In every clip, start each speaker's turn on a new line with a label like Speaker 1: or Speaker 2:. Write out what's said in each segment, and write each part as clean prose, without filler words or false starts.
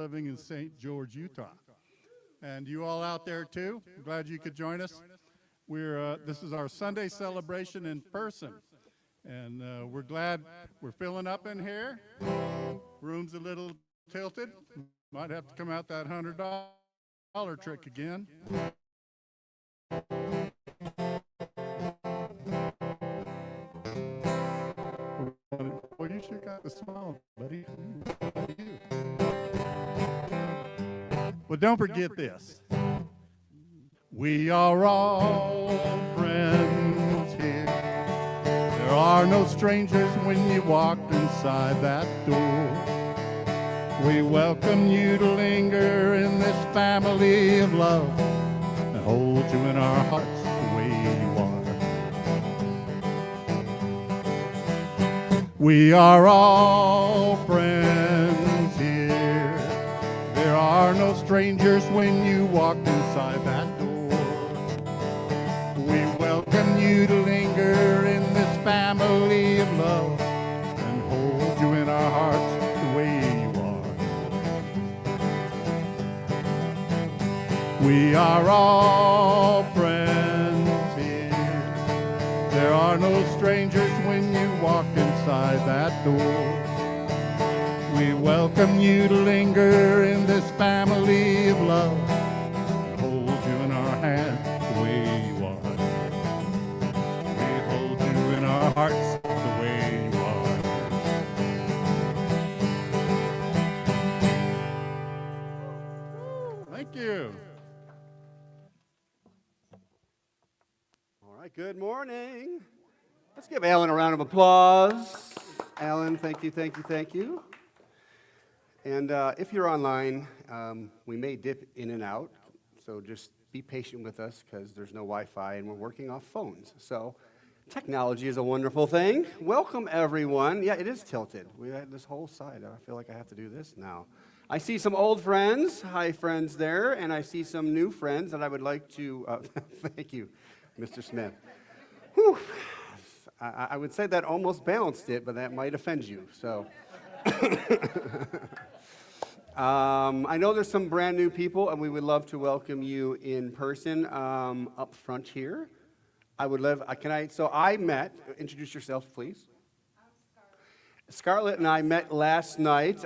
Speaker 1: living in St. George, Utah. And you all out there too, I'm glad you could join us. This is our Sunday celebration in person. And we're glad we're filling up in here. Room's a little tilted. Might have to come out that $100 trick again. Well, you sure got the smile, buddy. Well, don't forget this. We are all friends here. There are no strangers when you walk inside that door. We welcome you to linger in this family of love and hold you in our hearts the way you are. We are all friends here. There are no strangers when you walk inside that door. We welcome you to linger in this family of love and hold you in our hearts the way you are. We are all friends here. There are no strangers when you walk inside that door. We welcome you to linger in this family of love and hold you in our hands the way you are. We hold you in our hearts the way you are. Thank you.
Speaker 2: All right, good morning. Let's give Alan a round of applause. Alan, thank you, thank you, thank you. And if you're online, we may dip in and out, so just be patient with us because there's no Wi-Fi and we're working off phones. So technology is a wonderful thing. Welcome, everyone. Yeah, it is tilted. We had this whole side. I feel like I have to do this now. I see some old friends. Hi, friends there. And I see some new friends that I would like to, thank you, Mr. Smith. Whew. I would say that almost balanced it, but that might offend you, so. I know there's some brand new people, and we would love to welcome you in person up front here. I would love, introduce yourself, please. Scarlett and I met last night.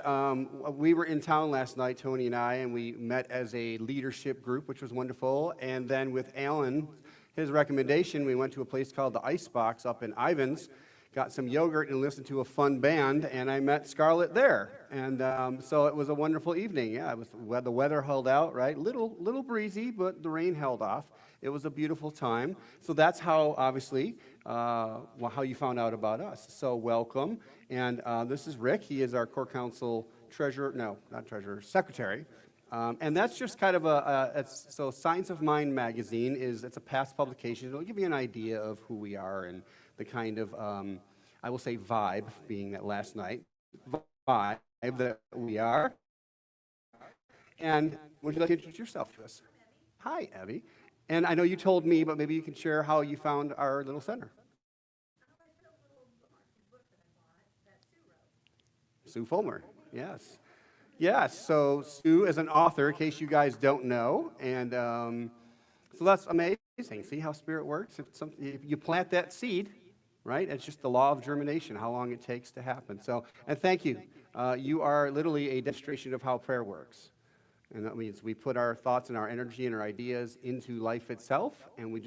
Speaker 2: We were in town last night, Tony and I, and we met as a leadership group, which was wonderful. And then with Alan, his recommendation, we went to a place called the Icebox up in Ivins, got some yogurt and listened to a fun band, and I met Scarlett there. And so it was a wonderful evening. Yeah, the weather held out, right? Little breezy, but the rain held off. It was a beautiful time. So that's how, obviously, how you found out about us. So welcome. And this is Rick. He is our core council secretary. And that's just kind of so Science of Mind magazine it's a past publication. It'll give you an idea of who we are and the kind of, I will say vibe, being that last night, vibe that we are. And would you like to introduce yourself to us? Hi, Abby. And I know you told me, but maybe you can share how you found our little center. Sue Fulmer, yes. Yes, so Sue is an author, in case you guys don't know, and so that's amazing. See how Spirit works? If you plant that seed, right? It's just the law of germination, how long it takes to happen. So, and thank you. You are literally a demonstration of how prayer works. And that means we put our thoughts and our energy and our ideas into life itself, and we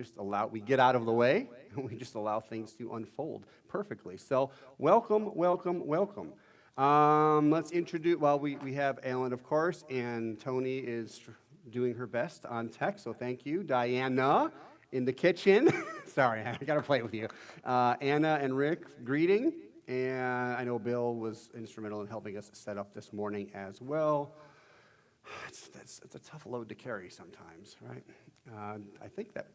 Speaker 2: get out of the way, and we just allow things to unfold perfectly. So, welcome, welcome, welcome. Let's introduce, we have Alan, of course, and Tony is doing her best on tech, so thank you. Diana in the kitchen. Sorry, I got to play with you. Anna and Rick, greeting. And I know Bill was instrumental in helping us set up this morning as well. It's a tough load to carry sometimes, right? I think that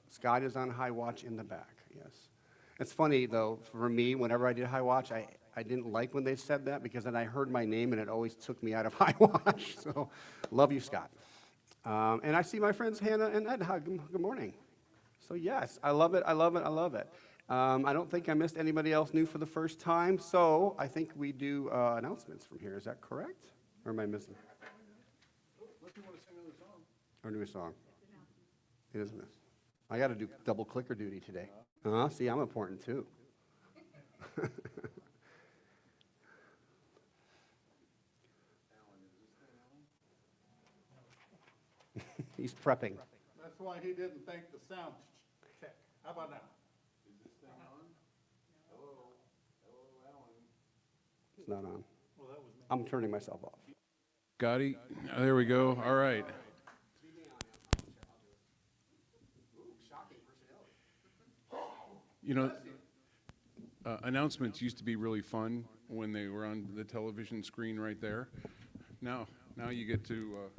Speaker 2: Scott is on high watch in the back, yes. It's funny, though, for me, whenever I did high watch, I didn't like when they said that because then I heard my name and it always took me out of high watch. So, love you, Scott. And I see my friends Hannah and Ed. Good morning. So, yes, I love it, I love it, I love it. I don't think I missed anybody else new for the first time, so I think we do announcements from here. Is that correct? Or am I missing?
Speaker 1: Unless you want to sing another song.
Speaker 2: Or do a song? It is missed. I got to do double clicker duty today. See, I'm important too. He's prepping.
Speaker 1: That's why he didn't think the sound check. How about now? Is this thing on? Hello? Hello, Alan?
Speaker 2: It's not on.
Speaker 1: Well, that was me.
Speaker 2: I'm turning myself off.
Speaker 3: Gotti, there we go. All right. You know, announcements used to be really fun when they were on the television screen right there. Now you get to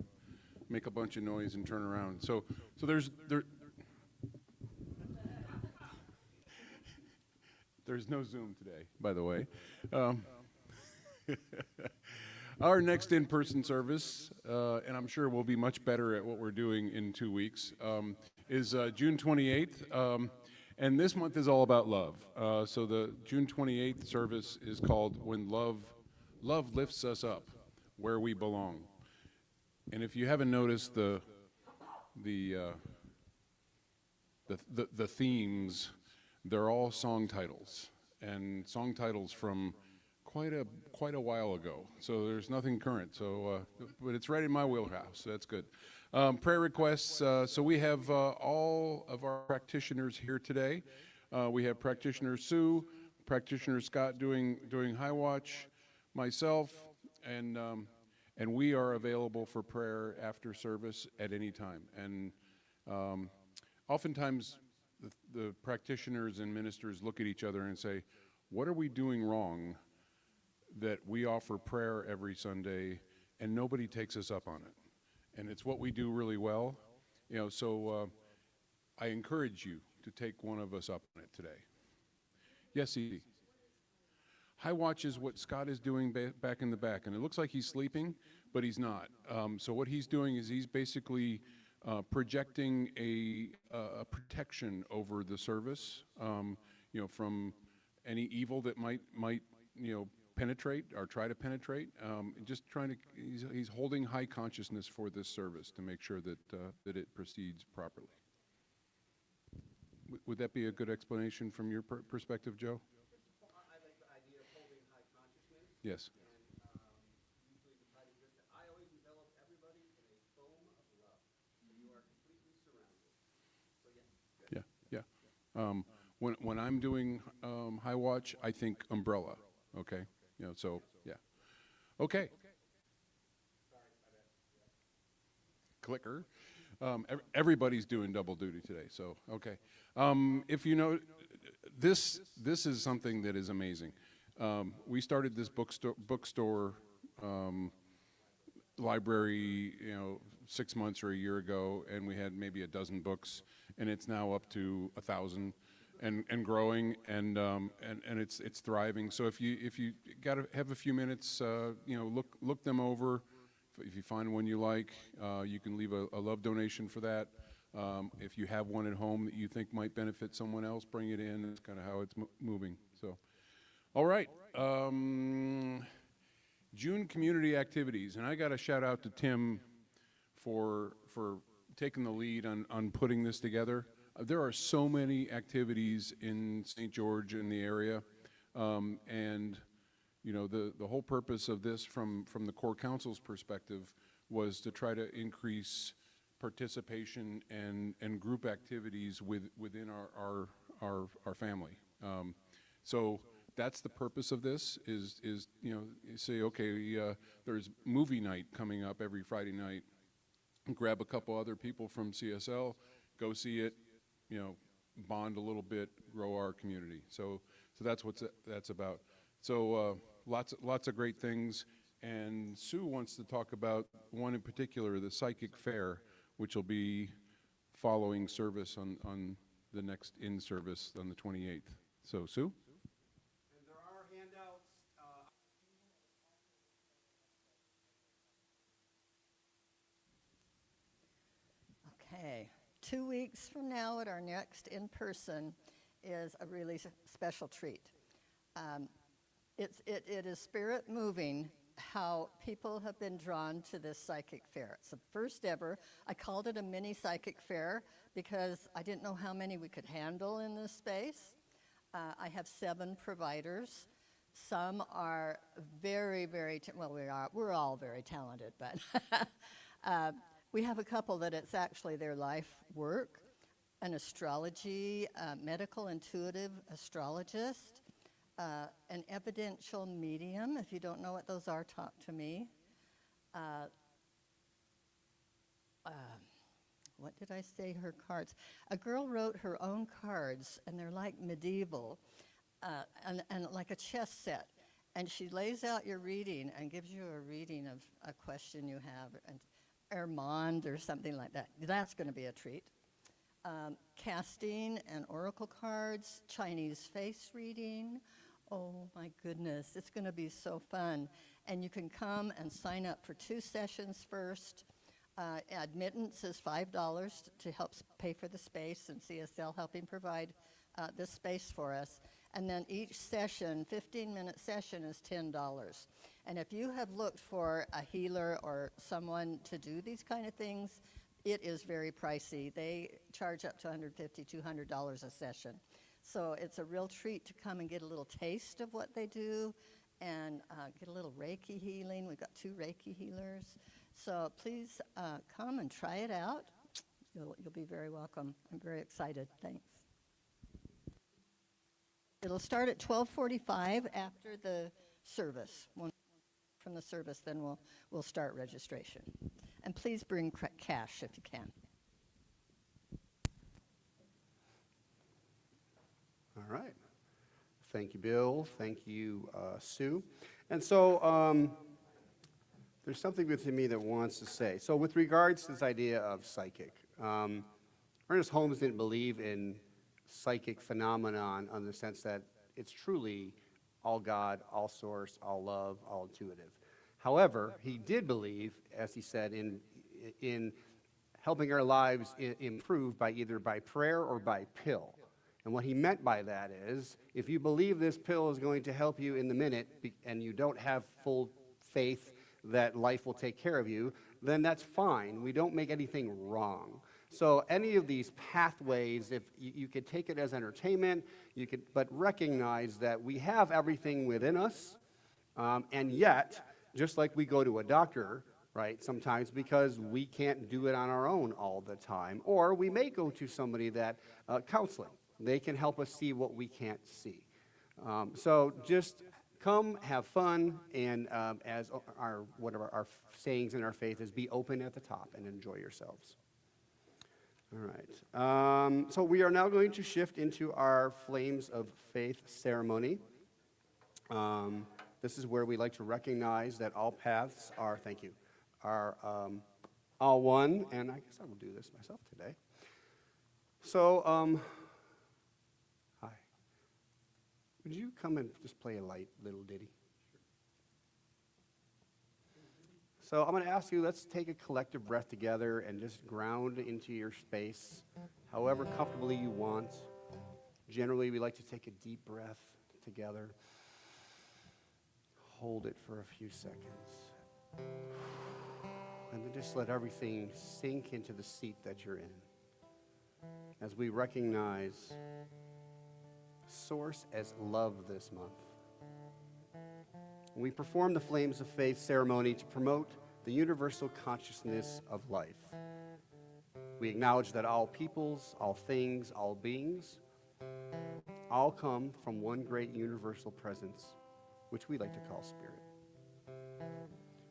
Speaker 3: make a bunch of noise and turn around. So there's no Zoom today, by the way. Our next in-person service, and I'm sure we'll be much better at what we're doing in 2 weeks, is June 28th. And this month is all about love. So the June 28th service is called When Love Lifts Us Up, Where We Belong. And if you haven't noticed the themes, they're all song titles, and song titles from quite a while ago. So there's nothing current. So, but it's right in my wheelhouse. So that's good. Prayer requests. So we have all of our practitioners here today. We have practitioner Sue, practitioner Scott doing High Watch, myself, and we are available for prayer after service at any time. And oftentimes the practitioners and ministers look at each other and say, "What are we doing wrong that we offer prayer every Sunday and nobody takes us up on it?" And it's what we do really well, so I encourage you to take one of us up on it today. Yes, Edie. High Watch is what Scott is doing back in the back, and it looks like he's sleeping, but he's not. So what he's doing is he's basically projecting a protection over the service, from any evil that might penetrate or try to penetrate. He's holding high consciousness for this service to make sure that it proceeds properly. Would that be a good explanation from your perspective, Joe?
Speaker 2: I like the idea of holding high consciousness.
Speaker 3: Yes.
Speaker 2: And usually we try to just, I always envelop everybody in a foam of love. So you are completely surrounded. So yes.
Speaker 3: Yeah. When I'm doing High Watch, I think umbrella. Okay. So yeah. Okay. Clicker. Everybody's doing double duty today. So okay. If you know, this is something that is amazing. We started this bookstore library, 6 months or a year ago, and we had maybe a dozen books, and it's now up to 1,000. And growing, and it's thriving. So if you got to have a few minutes, look them over. If you find one you like, you can leave a love donation for that. If you have one at home that you think might benefit someone else, bring it in. That's kind of how it's moving. So, all right. June community activities, and I got to shout out to Tim for taking the lead on putting this together. There are so many activities in St. George in the area, and the whole purpose of this from the core council's perspective was to try to increase participation and group activities within our family. So that's the purpose of this is you say, okay, there's movie night coming up every Friday night. Grab a couple other people from CSL, go see it. Bond a little bit, grow our community. So that's what that's about. So lots of great things. And Sue wants to talk about one in particular, the Psychic Fair, which will be following service on the next in-service on the 28th. So Sue?
Speaker 2: And there are handouts.
Speaker 4: Okay. 2 weeks from now at our next in-person is a really special treat. It is spirit moving how people have been drawn to this psychic fair. It's the first ever. I called it a mini psychic fair because I didn't know how many we could handle in this space. I have 7 providers. Some are very, very, we're all very talented, but we have a couple that it's actually their life work, an astrology, medical intuitive astrologist, an evidential medium. If you don't know what those are, talk to me. What did I say, her cards? A girl wrote her own cards, and they're like medieval, and like a chess set. And she lays out your reading and gives you a reading of a question you have, and Armand or something like that. That's going to be a treat. Casting and oracle cards, Chinese face reading. Oh my goodness, it's going to be so fun. And you can come and sign up for 2 sessions first. Admittance is $5 to help pay for the space, and CSL helping provide this space for us. And then each session, 15-minute session, is $10. And if you have looked for a healer or someone to do these kind of things, it is very pricey. They charge up to $150, $200 a session. So it's a real treat to come and get a little taste of what they do and get a little Reiki healing. We've got 2 Reiki healers. So please come and try it out. You'll be very welcome. I'm very excited. Thanks. It'll start at 12:45 after the service. From the service, then we'll start registration. And please bring cash if you can.
Speaker 2: All right. Thank you, Bill. Thank you, Sue. And so there's something within me that wants to say. So with regards to this idea of psychic, Ernest Holmes didn't believe in psychic phenomenon in the sense that it's truly all God, all source, all love, all intuitive. However, he did believe, as he said, in helping our lives improve by either by prayer or by pill. And what he meant by that is, if you believe this pill is going to help you in the minute and you don't have full faith that life will take care of you, then that's fine. We don't make anything wrong. So any of these pathways, if you could take it as entertainment, but recognize that we have everything within us, and yet, just like we go to a doctor, right, sometimes because we can't do it on our own all the time, or we may go to somebody that, counseling, they can help us see what we can't see. So just come, have fun, and as one of our sayings in our faith is, be open at the top and enjoy yourselves. All right. So we are now going to shift into our Flames of Faith ceremony. This is where we like to recognize that all paths are, thank you, are all one, and I guess I will do this myself today. So, hi. Would you come and just play a light little ditty? So I'm going to ask you, let's take a collective breath together and just ground into your space, however comfortably you want. Generally, we like to take a deep breath together. Hold it for a few seconds. And then just let everything sink into the seat that you're in. As we recognize Source as love this month. We perform the Flames of Faith ceremony to promote the universal consciousness of life. We acknowledge that all peoples, all things, all beings, all come from one great universal presence, which we like to call Spirit.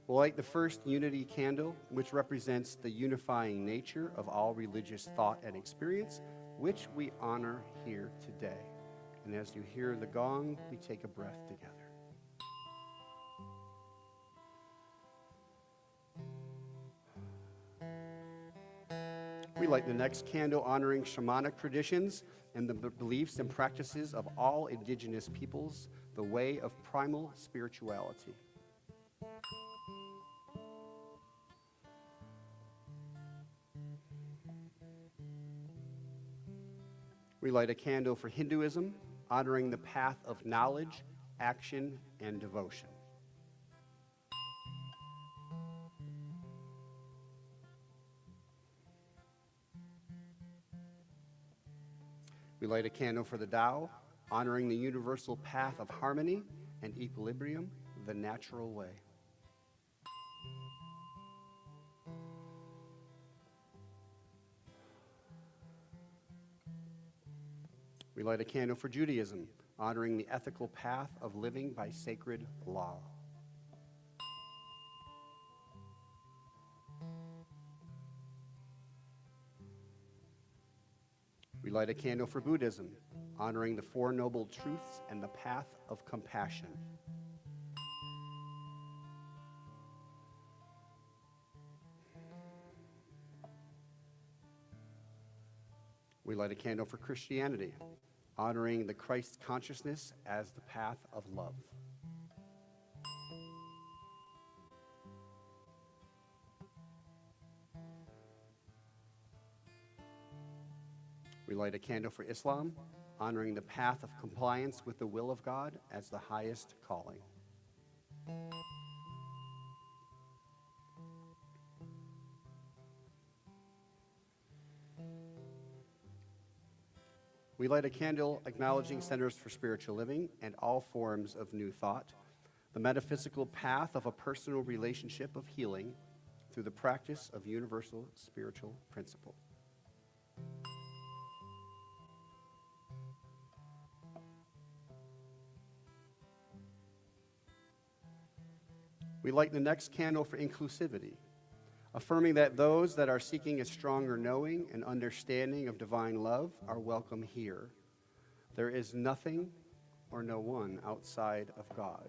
Speaker 2: We'll light the first unity candle, which represents the unifying nature of all religious thought and experience, which we honor here today. And as you hear the gong, we take a breath together. We light the next candle honoring shamanic traditions and the beliefs and practices of all indigenous peoples, the way of primal spirituality. We light a candle for Hinduism, honoring the path of knowledge, action, and devotion. We light a candle for the Tao, honoring the universal path of harmony and equilibrium, the natural way. We light a candle for Judaism, honoring the ethical path of living by sacred law. We light a candle for Buddhism, honoring the Four Noble Truths and the path of compassion. We light a candle for Christianity, honoring the Christ consciousness as the path of love. We light a candle for Islam, honoring the path of compliance with the will of God as the highest calling. We light a candle acknowledging centers for spiritual living and all forms of new thought, the metaphysical path of a personal relationship of healing through the practice of universal spiritual principle. We light the next candle for inclusivity, affirming that those that are seeking a stronger knowing and understanding of divine love are welcome here. There is nothing or no one outside of God.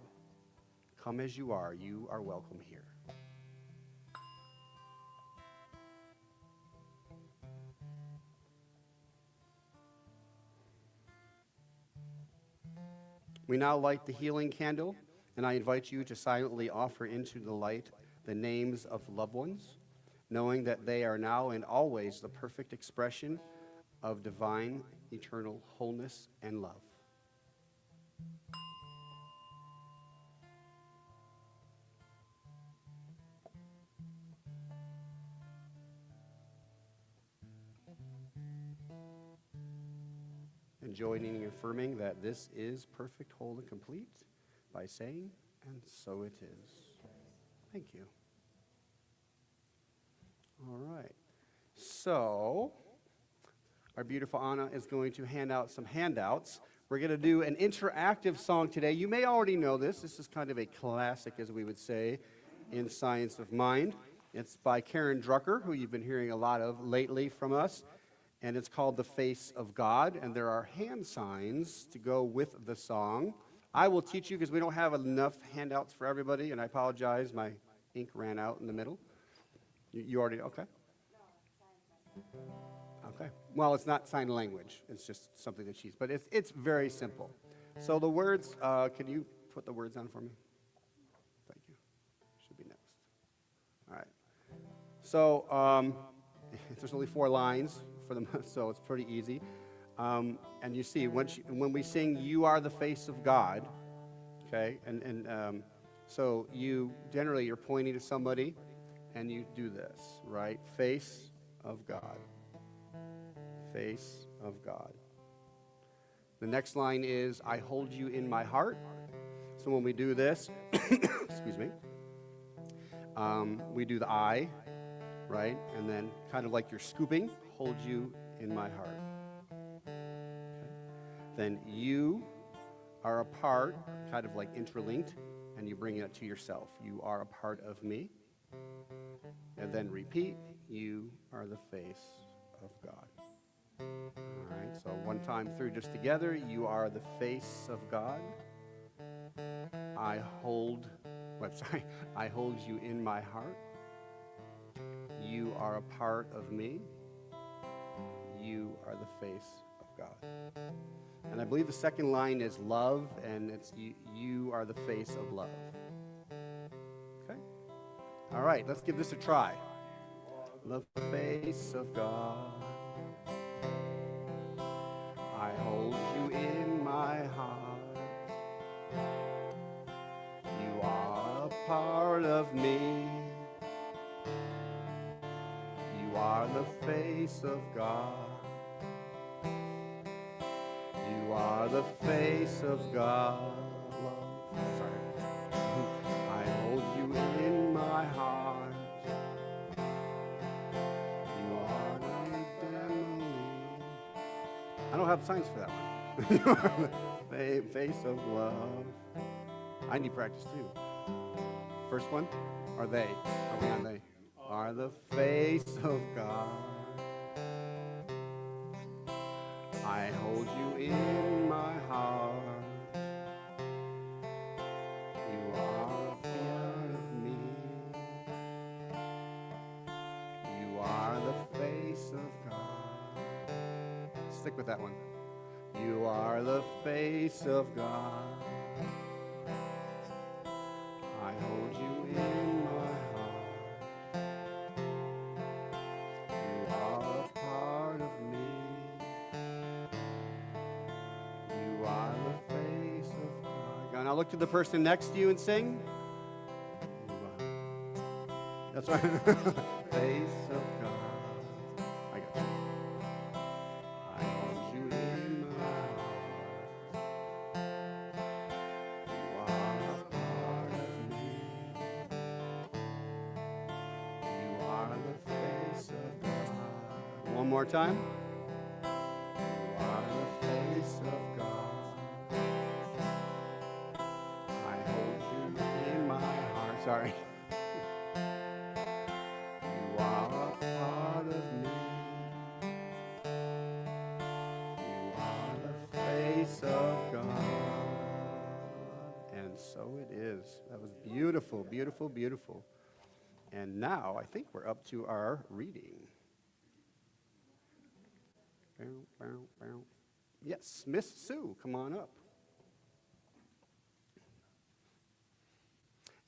Speaker 2: Come as you are welcome here. We now light the healing candle, and I invite you to silently offer into the light the names of loved ones, knowing that they are now and always the perfect expression of divine, eternal wholeness and love. And joining and affirming that this is perfect, whole, and complete by saying, and so it is. Thank you. All right. So, our beautiful Anna is going to hand out some handouts. We're going to do an interactive song today. You may already know this. This is kind of a classic, as we would say, in Science of Mind. It's by Karen Drucker, who you've been hearing a lot of lately from us. And it's called The Face of God. And there are hand signs to go with the song. I will teach you because we don't have enough handouts for everybody, and I apologize. My ink ran out in the middle. You already, okay? Okay. Well, it's not sign language. It's just something that she's, but it's very simple. So the words, can you put the words on for me? Thank you. Should be next. All right. So there's only 4 lines for them, so it's pretty easy. And you see, when we sing, "You are the face of God," okay? And so you're pointing to somebody, and you do this, right? Face of God. Face of God. The next line is, "I hold you in my heart." So when we do this, excuse me, we do the I, right? And then kind of like you're scooping, "Hold you in my heart." Then you are a part, kind of like interlinked, and you bring it to yourself. You are a part of me. And then repeat, you are the face of God. All right, so one time through just together, you are the face of God. I hold you in my heart. You are a part of me. You are the face of God. And I believe the second line is love, and it's you are the face of love. Okay? All right, let's give this a try. The face of God. I hold you in my heart. You are a part of me. You are the face of God. are the face of God. Sorry. I hold you in my heart. You are the family. I don't have signs for that one. You are the face of love. I need practice too. First one, are they? Are we on they? Are the face of God. I hold you in my heart. You are a part of me. You are the face of God. Stick with that one. You are the face of God. I hold you in my heart. You are a part of me. You are the face of God. Now look to the person next to you and sing. That's right. Face of God. I got you. I hold you in my heart. You are a part of me. You are the face of God. One more time. You are the face of God. I hold you in my heart. Sorry. You are a part of me. You are the face of God. And so it is. That was beautiful, beautiful, beautiful. And now I think we're up to our reading. Bow, bow, bow. Yes, Miss Sue, come on up.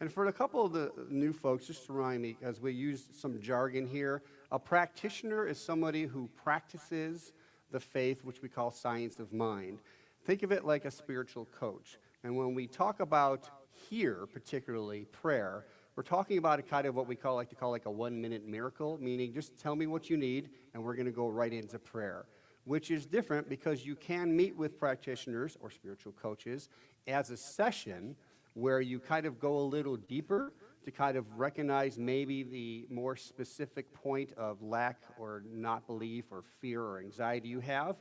Speaker 2: And for a couple of the new folks, just to remind me, as we use some jargon here, a practitioner is somebody who practices the faith, which we call science of mind. Think of it like a spiritual coach. And when we talk about here, particularly prayer, we're talking about a kind of what we like to call like a 1-minute miracle, meaning just tell me what you need and we're going to go right into prayer, which is different because you can meet with practitioners or spiritual coaches as a session where you kind of go a little deeper to kind of recognize maybe the more specific point of lack or not belief or fear or anxiety you have.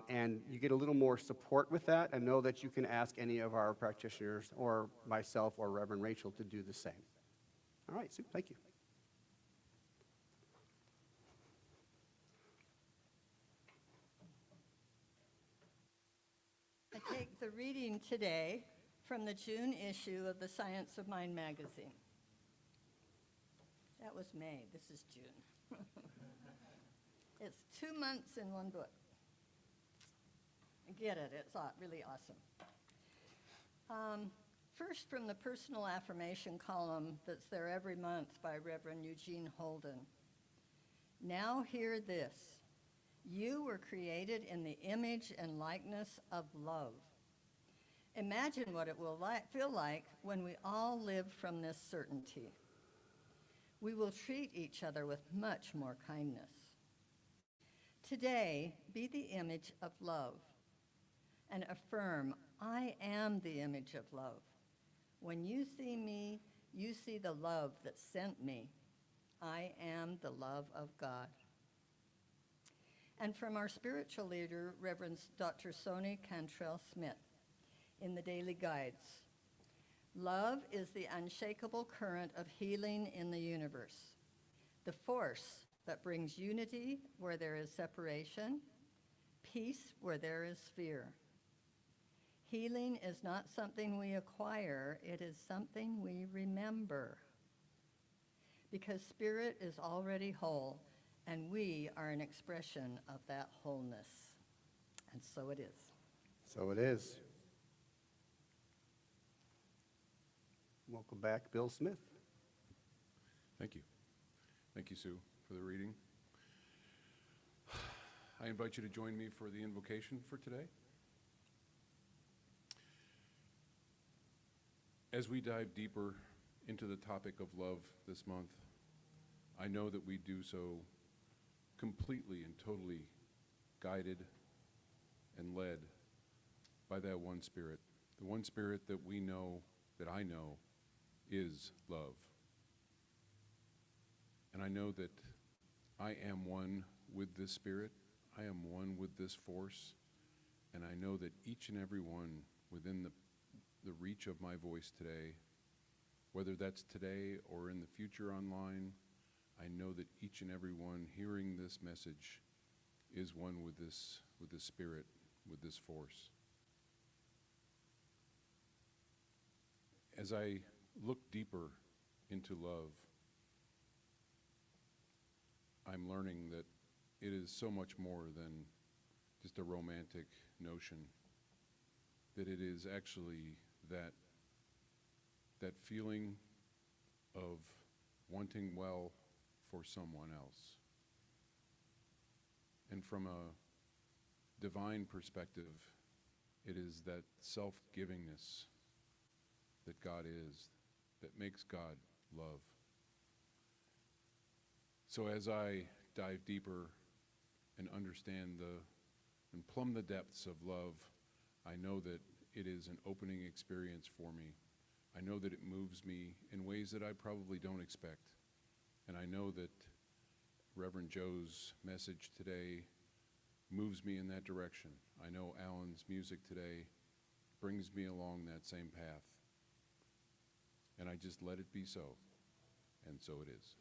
Speaker 2: And you get a little more support with that, and know that you can ask any of our practitioners or myself or Reverend Rachel to do the same. All right, Sue, thank you.
Speaker 4: I take the reading today from the June issue of the Science of Mind magazine. That was May. This is June. It's 2 months in one book. Get it. It's really awesome. First, from the personal affirmation column that's there every month by Reverend Eugene Holden. Now hear this. You were created in the image and likeness of love. Imagine what it will feel like when we all live from this certainty. We will treat each other with much more kindness. Today, be the image of love and affirm, I am the image of love. When you see me, you see the love that sent me. I am the love of God. And from our spiritual leader, Reverend Dr. Sony Cantrell Smith, in the Daily Guides. Love is the unshakable current of healing in the universe, the force that brings unity where there is separation, peace where there is fear. Healing is not something we acquire, it is something we remember. Because spirit is already whole, and we are an expression of that wholeness. And so it is.
Speaker 2: So it is. Welcome back, Bill Smith.
Speaker 3: Thank you. Thank you, Sue, for the reading. I invite you to join me for the invocation for today. As we dive deeper into the topic of love this month, I know that we do so completely and totally guided and led by that one Spirit, the one Spirit that we know, that I know, is love. And I know that I am one with this Spirit. I am one with this force. And I know that each and every one within the reach of my voice today, whether that's today or in the future online, I know that each and every one hearing this message is one with this Spirit, with this force. As I look deeper into love, I'm learning that it is so much more than just a romantic notion, that it is actually that feeling of wanting well for someone else. And from a divine perspective, it is that self-givingness that God is, that makes God love. So as I dive deeper and understand and plumb the depths of love, I know that it is an opening experience for me. I know that it moves me in ways that I probably don't expect. And I know that Reverend Joe's message today moves me in that direction. I know Alan's music today brings me along that same path. And I just let it be so. And so it is.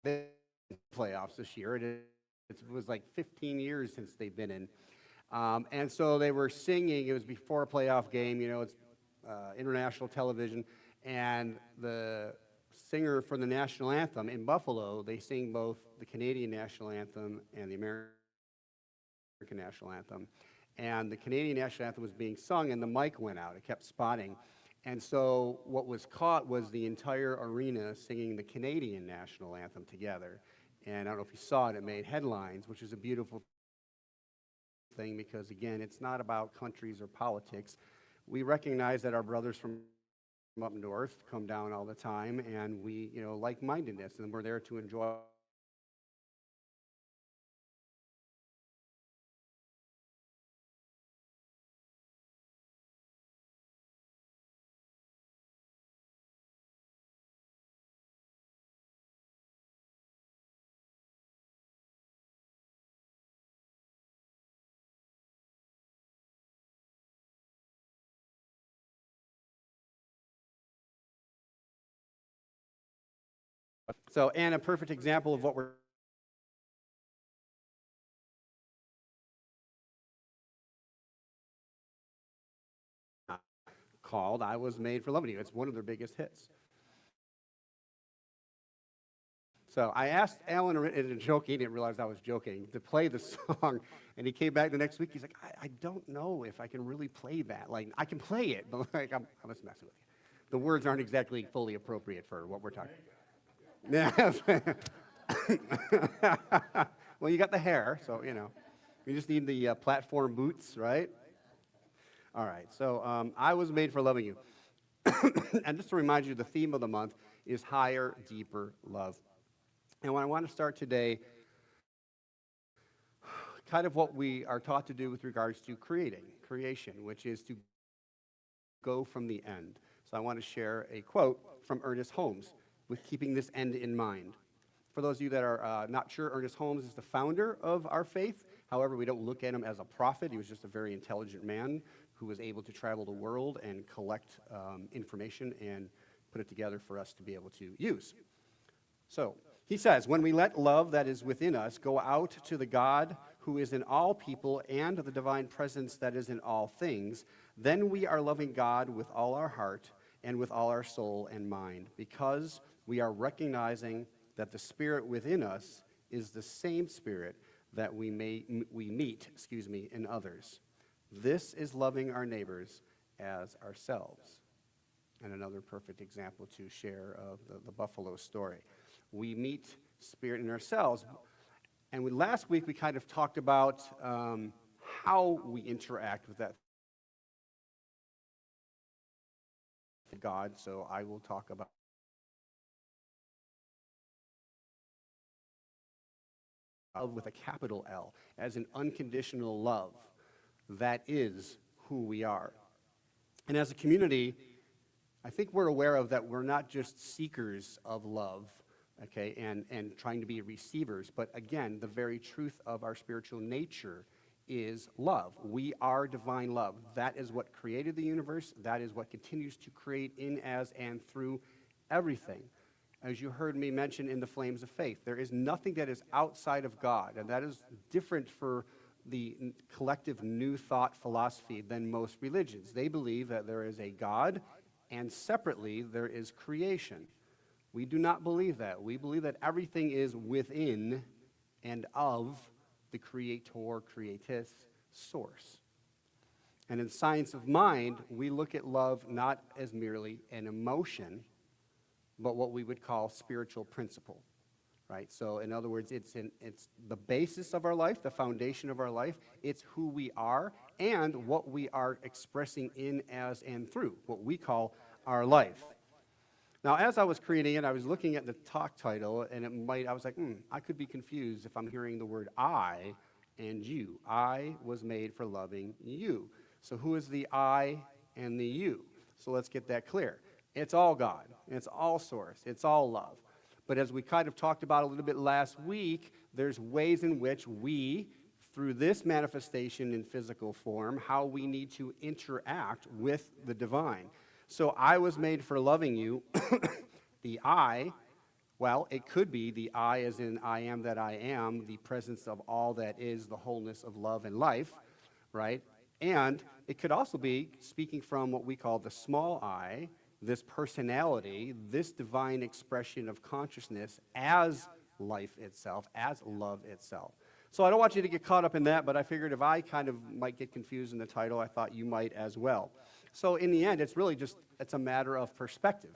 Speaker 2: been in playoffs this year. It was like 15 years since they've been in. And so they were singing. It was before a playoff game. You know, it's international television. And the singer for the national anthem in Buffalo, they sing both the Canadian national anthem and the American national anthem. And the Canadian national anthem was being sung, and the mic went out. It kept spotting. And so what was caught was the entire arena singing the Canadian national anthem together. And I don't know if you saw it, it made headlines, which is a beautiful thing because, again, it's not about countries or politics. We recognize that our brothers from up north come down all the time, and we, you know, like-mindedness, and we're there to enjoy So, and a perfect example of what we're called I Was Made for Loving You. It's one of their biggest hits. So I asked Alan, in joking, he didn't realize I was joking, to play the song, and he came back the next week, he's like, I don't know if I can really play that. Like, I can play it, but like, I'm just messing with you. The words aren't exactly fully appropriate for what we're talking about. Well, you got the hair, so, you know. You just need the platform boots, right? All right, so I was made for loving you. And just to remind you, the theme of the month is higher, deeper love. And I want to start today kind of what we are taught to do with regards to creation, which is to go from the end. So I want to share a quote from Ernest Holmes with keeping this end in mind. For those of you that are not sure, Ernest Holmes is the founder of our faith. However, we don't look at him as a prophet. He was just a very intelligent man who was able to travel the world and collect information and put it together for us to be able to use. So, he says, when we let love that is within us go out to the God who is in all people and the divine presence that is in all things, then we are loving God with all our heart and with all our soul and mind, because we are recognizing that the Spirit within us is the same Spirit that we meet in others. This is loving our neighbors as ourselves. And another perfect example to share of the Buffalo story. We meet Spirit in ourselves. And last week we kind of talked about how we interact with that God, so I will talk about love with a capital L, as an unconditional love. That is who we are. And as a community, I think we're aware of that we're not just seekers of love, okay, and trying to be receivers, but again, the very truth of our spiritual nature is love. We are divine love. That is what created the universe. That is what continues to create in, as, and through everything. As you heard me mention in the Flames of Faith, there is nothing that is outside of God, and that is different for the collective New Thought philosophy than most religions. They believe that there is a God, and separately, there is creation. We do not believe that. We believe that everything is within and of the creator, creatus source. And in science of mind, we look at love not as merely an emotion, but what we would call spiritual principle, right? So in other words, it's the basis of our life, the foundation of our life. It's who we are and what we are expressing in, as, and through, what we call our life. Now, as I was creating it, I was looking at the talk title, and I was like, I could be confused if I'm hearing the word I and you. I was made for loving you. So who is the I and the you? So let's get that clear. It's all God. It's all source. It's all love. But as we kind of talked about a little bit last week, there's ways in which we, through this manifestation in physical form, how we need to interact with the divine. So I was made for loving you. The I Well, it could be the I as in I am that I am, the presence of all that is the wholeness of love and life, right? And it could also be speaking from what we call the small I, this personality, this divine expression of consciousness as life itself, as love itself. So I don't want you to get caught up in that, but I figured if I kind of might get confused in the title, I thought you might as well. So in the end, it's really just, it's a matter of perspective.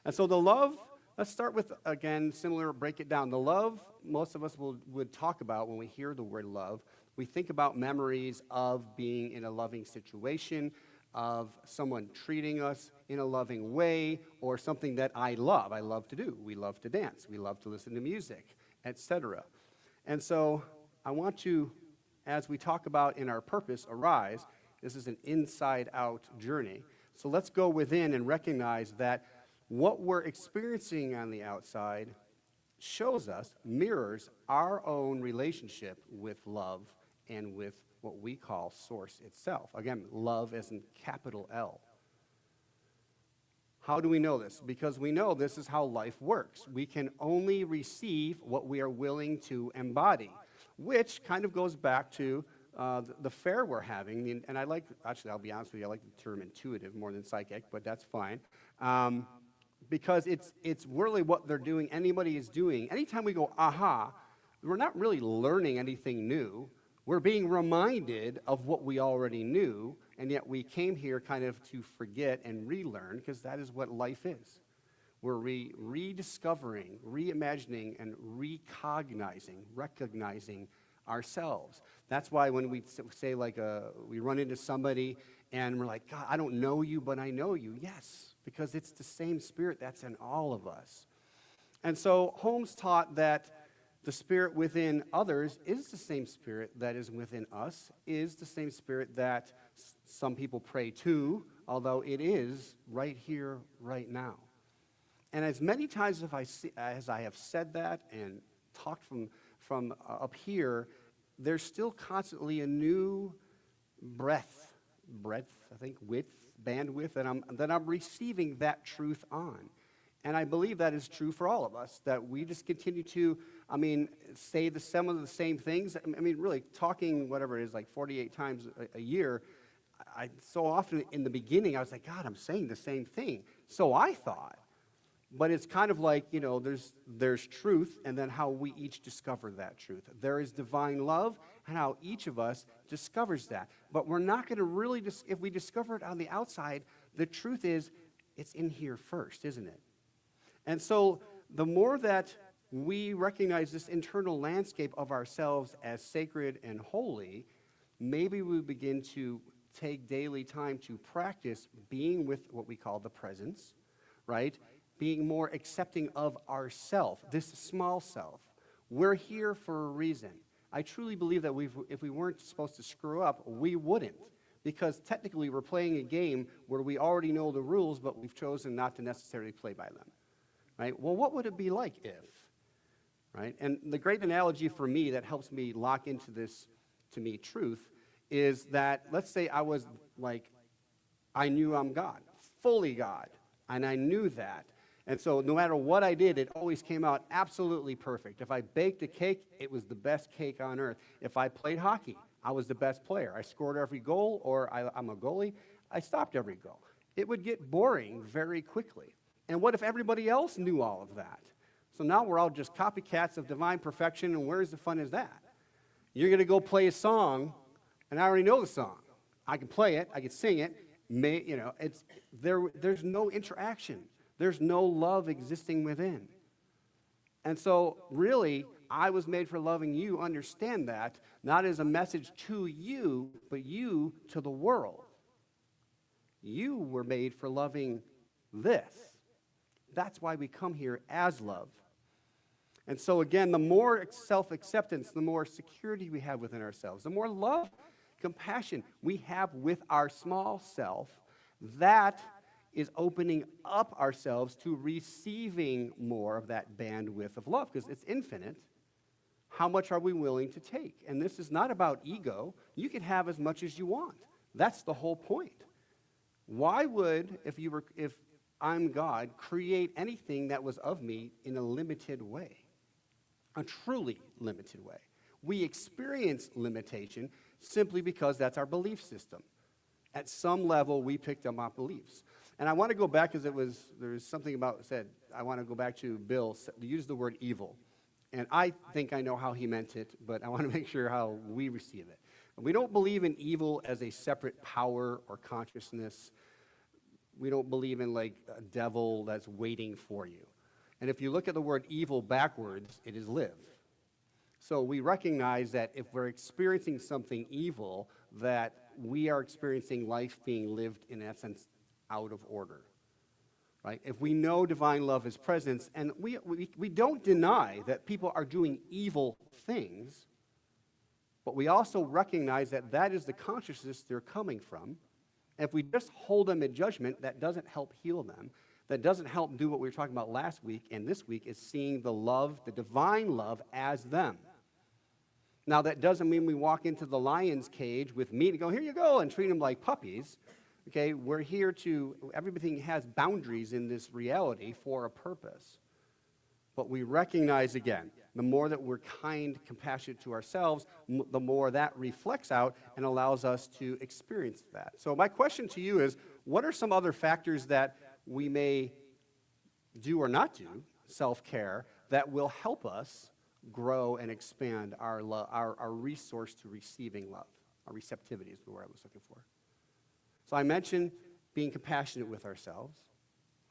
Speaker 2: And so the love, let's start with, again, similar, break it down. The love most of us would talk about when we hear the word love. We think about memories of being in a loving situation, of someone treating us in a loving way, or something that I love to do. We love to dance. We love to listen to music, etc. And so I want to, as we talk about in our purpose, Arise, this is an inside-out journey. So let's go within and recognize that what we're experiencing on the outside shows us, mirrors our own relationship with love and with what we call Source itself. Again, love as in capital L. How do we know this? Because we know this is how life works. We can only receive what we are willing to embody, which kind of goes back to the fair we're having. And I like, actually, I'll be honest with you, I like the term intuitive more than psychic, but that's fine. Because it's really what they're doing, anybody is doing. Anytime we go, aha, we're not really learning anything new. We're being reminded of what we already knew, and yet we came here kind of to forget and relearn, because that is what life is. We're rediscovering, reimagining, and recognizing ourselves. That's why when we say, like, we run into somebody and we're like, God, I don't know you, but I know you. Yes, because it's the same spirit that's in all of us. And so Holmes taught that the spirit within others is the same spirit that is within us, is the same spirit that some people pray to, although it is right here, right now. And as many times as I have said that and talked from up here, there's still constantly a new breadth, I think, width, bandwidth, that I'm receiving that truth on. And I believe that is true for all of us, that we just continue to, say some of the same things. Really, talking, whatever it is, like 48 times a year, so often in the beginning, I was like, God, I'm saying the same thing. So I thought. But it's kind of like, there's truth, and then how we each discover that truth. There is divine love, and how each of us discovers that. But we're not going to really, if we discover it on the outside, the truth is, it's in here first, isn't it? And so the more that we recognize this internal landscape of ourselves as sacred and holy, maybe we begin to take daily time to practice being with what we call the presence, right? Being more accepting of ourself, this small self. We're here for a reason. I truly believe that if we weren't supposed to screw up, we wouldn't. Because technically we're playing a game where we already know the rules, but we've chosen not to necessarily play by them. Right? Well, what would it be like if? Right? And the great analogy for me that helps me lock into this, to me, truth, is that, let's say I was like, I knew I'm God, fully God, and I knew that. And so no matter what I did, it always came out absolutely perfect. If I baked a cake, it was the best cake on earth. If I played hockey, I was the best player. I scored every goal, or I'm a goalie, I stopped every goal. It would get boring very quickly. And what if everybody else knew all of that? So now we're all just copycats of divine perfection, and where's the fun is that? You're going to go play a song, and I already know the song. I can play it, I can sing it. There's no interaction. There's no love existing within. And so really, I was made for loving you. Understand that, not as a message to you, but you to the world. You were made for loving this. That's why we come here as love. And so again, the more self-acceptance, the more security we have within ourselves, the more love, compassion we have with our small self, that is opening up ourselves to receiving more of that bandwidth of love, because it's infinite. How much are we willing to take? And this is not about ego. You can have as much as you want. That's the whole point. Why would, if I'm God, create anything that was of me in a limited way, a truly limited way. We experience limitation simply because that's our belief system. At some level, we picked up our beliefs. And I want to go back because there's something about said, I want to go back to Bill, use the word evil. And I think I know how he meant it, but I want to make sure how we receive it. We don't believe in evil as a separate power or consciousness. We don't believe in like a devil that's waiting for you. And if you look at the word evil backwards, it is live. So we recognize that if we're experiencing something evil, that we are experiencing life being lived in essence out of order. Right? If we know divine love is presence, and we don't deny that people are doing evil things, but we also recognize that that is the consciousness they're coming from. And if we just hold them in judgment, that doesn't help heal them. That doesn't help do what we were talking about last week and this week, is seeing the love, the divine love, as them. Now, that doesn't mean we walk into the lion's cage with meat and go, here you go, and treat them like puppies. Okay, we're here everything has boundaries in this reality for a purpose. But we recognize, again, the more that we're kind, compassionate to ourselves, the more that reflects out and allows us to experience that. So my question to you is, what are some other factors that we may do or not do, self-care, that will help us grow and expand our resource to receiving love? Our receptivity is the word I was looking for. So I mentioned being compassionate with ourselves,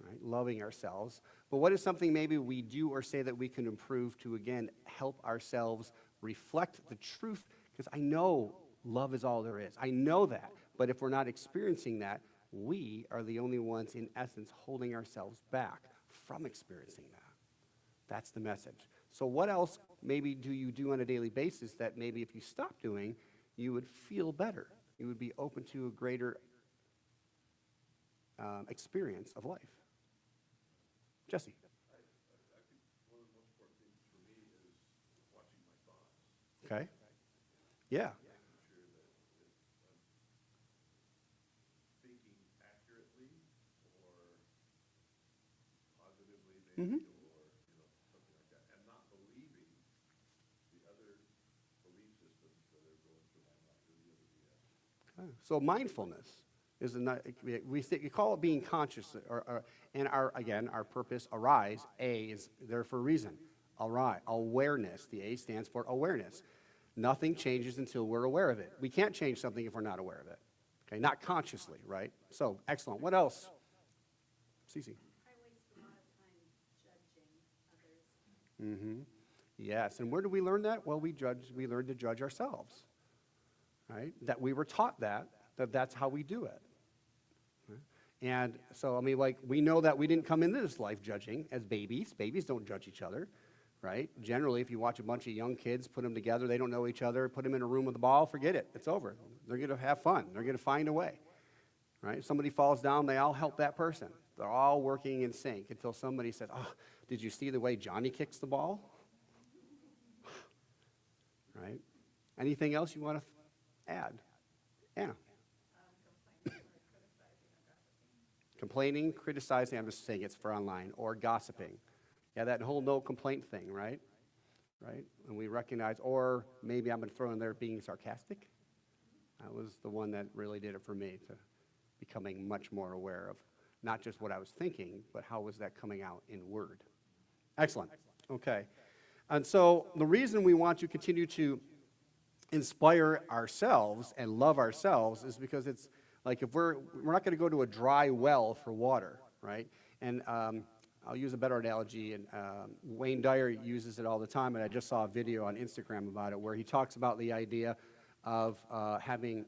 Speaker 2: right? Loving ourselves. But what is something maybe we do or say that we can improve to, again, help ourselves reflect the truth? Because I know love is all there is. I know that. But if we're not experiencing that, we are the only ones, in essence, holding ourselves back from experiencing that. That's the message. So what else maybe do you do on a daily basis that maybe if you stop doing, you would feel better? You would be open to a greater experience of life. Jesse.
Speaker 3: I think one of the most important things for me is watching my thoughts.
Speaker 2: Okay. Yeah.
Speaker 3: Making sure that I'm thinking accurately or positively maybe, or something like that, and not believing the other belief systems that are going through my mind or the other BS.
Speaker 2: Okay. So mindfulness is we call it being conscious, and our purpose, arise. A is there for a reason. Arise, awareness. The A stands for awareness. Nothing changes until we're aware of it. We can't change something if we're not aware of it. Okay, not consciously, right? So excellent. What else? Cece.
Speaker 5: I waste a lot of time judging others.
Speaker 2: Yes, and where do we learn that? Well, we learn to judge ourselves, right? That we were taught that's how we do it. Right? And so, I mean, like, we know that we didn't come into this life judging as babies. Babies don't judge each other, right? Generally, if you watch a bunch of young kids, put them together, they don't know each other, put them in a room with a ball, forget it, it's over. They're going to have fun. They're going to find a way, right? If somebody falls down, they all help that person. They're all working in sync until somebody said, oh, did you see the way Johnny kicks the ball? Right? Anything else you want to add? Anna. Complaining, criticizing, I'm just saying it's for online, or gossiping. Yeah, that whole no complaint thing, right? Right? And we recognize, or maybe I'm going to throw in there being sarcastic. That was the one that really did it for me, to becoming much more aware of not just what I was thinking, but how was that coming out in word. Excellent. Okay. And so the reason we want to continue to inspire ourselves and love ourselves is because it's like, if we're not going to go to a dry well for water, right? And I'll use a better analogy, and Wayne Dyer uses it all the time, and I just saw a video on Instagram about it where he talks about the idea of having,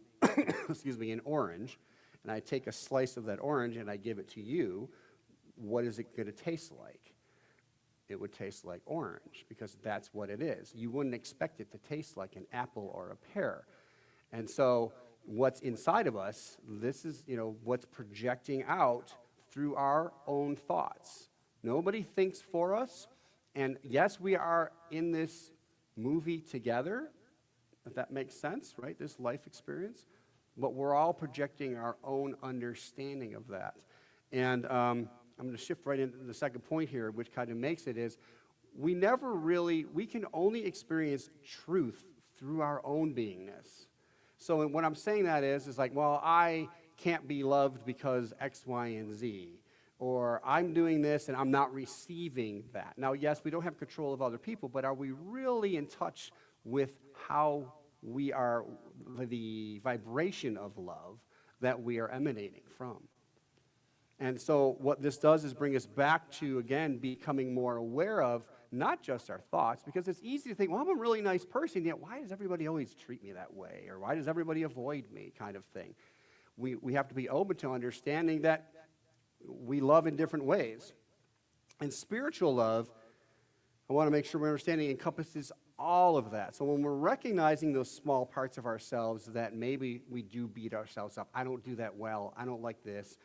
Speaker 2: excuse me, an orange, and I take a slice of that orange and I give it to you. What is it going to taste like? It would taste like orange, because that's what it is. You wouldn't expect it to taste like an apple or a pear. And so what's inside of us, this is, what's projecting out through our own thoughts. Nobody thinks for us. And yes, we are in this movie together, if that makes sense, right? This life experience. But we're all projecting our own understanding of that. And I'm going to shift right into the second point here, which kind of makes it is, we can only experience truth through our own beingness. So what I'm saying that is like, well, I can't be loved because X, Y, and Z. Or I'm doing this and I'm not receiving that. Now, yes, we don't have control of other people, but are we really in touch with how we are, the vibration of love that we are emanating from? And so what this does is bring us back to, again, becoming more aware of not just our thoughts, because it's easy to think, well, I'm a really nice person, yet why does everybody always treat me that way? Or why does everybody avoid me, kind of thing. We have to be open to understanding that we love in different ways. And spiritual love, I want to make sure we're understanding, encompasses all of that. So when we're recognizing those small parts of ourselves that maybe we do beat ourselves up, I don't do that well, I don't like this,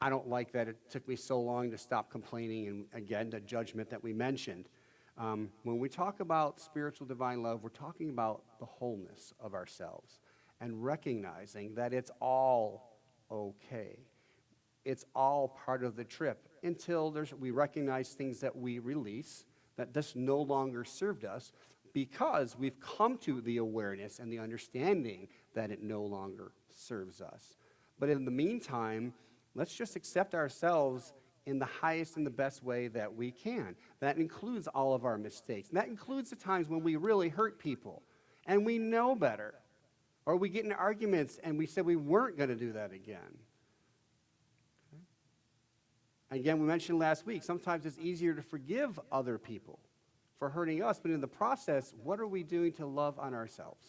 Speaker 2: I don't like that it took me so long to stop complaining, and again, the judgment that we mentioned. When we talk about spiritual divine love, we're talking about the wholeness of ourselves and recognizing that it's all okay. It's all part of the trip until we recognize things that we release that this no longer served us, because we've come to the awareness and the understanding that it no longer serves us. But in the meantime, let's just accept ourselves in the highest and the best way that we can. That includes all of our mistakes. And that includes the times when we really hurt people and we know better. Or we get in arguments and we said we weren't going to do that again. Again, we mentioned last week, sometimes it's easier to forgive other people for hurting us, but in the process, what are we doing to love on ourselves?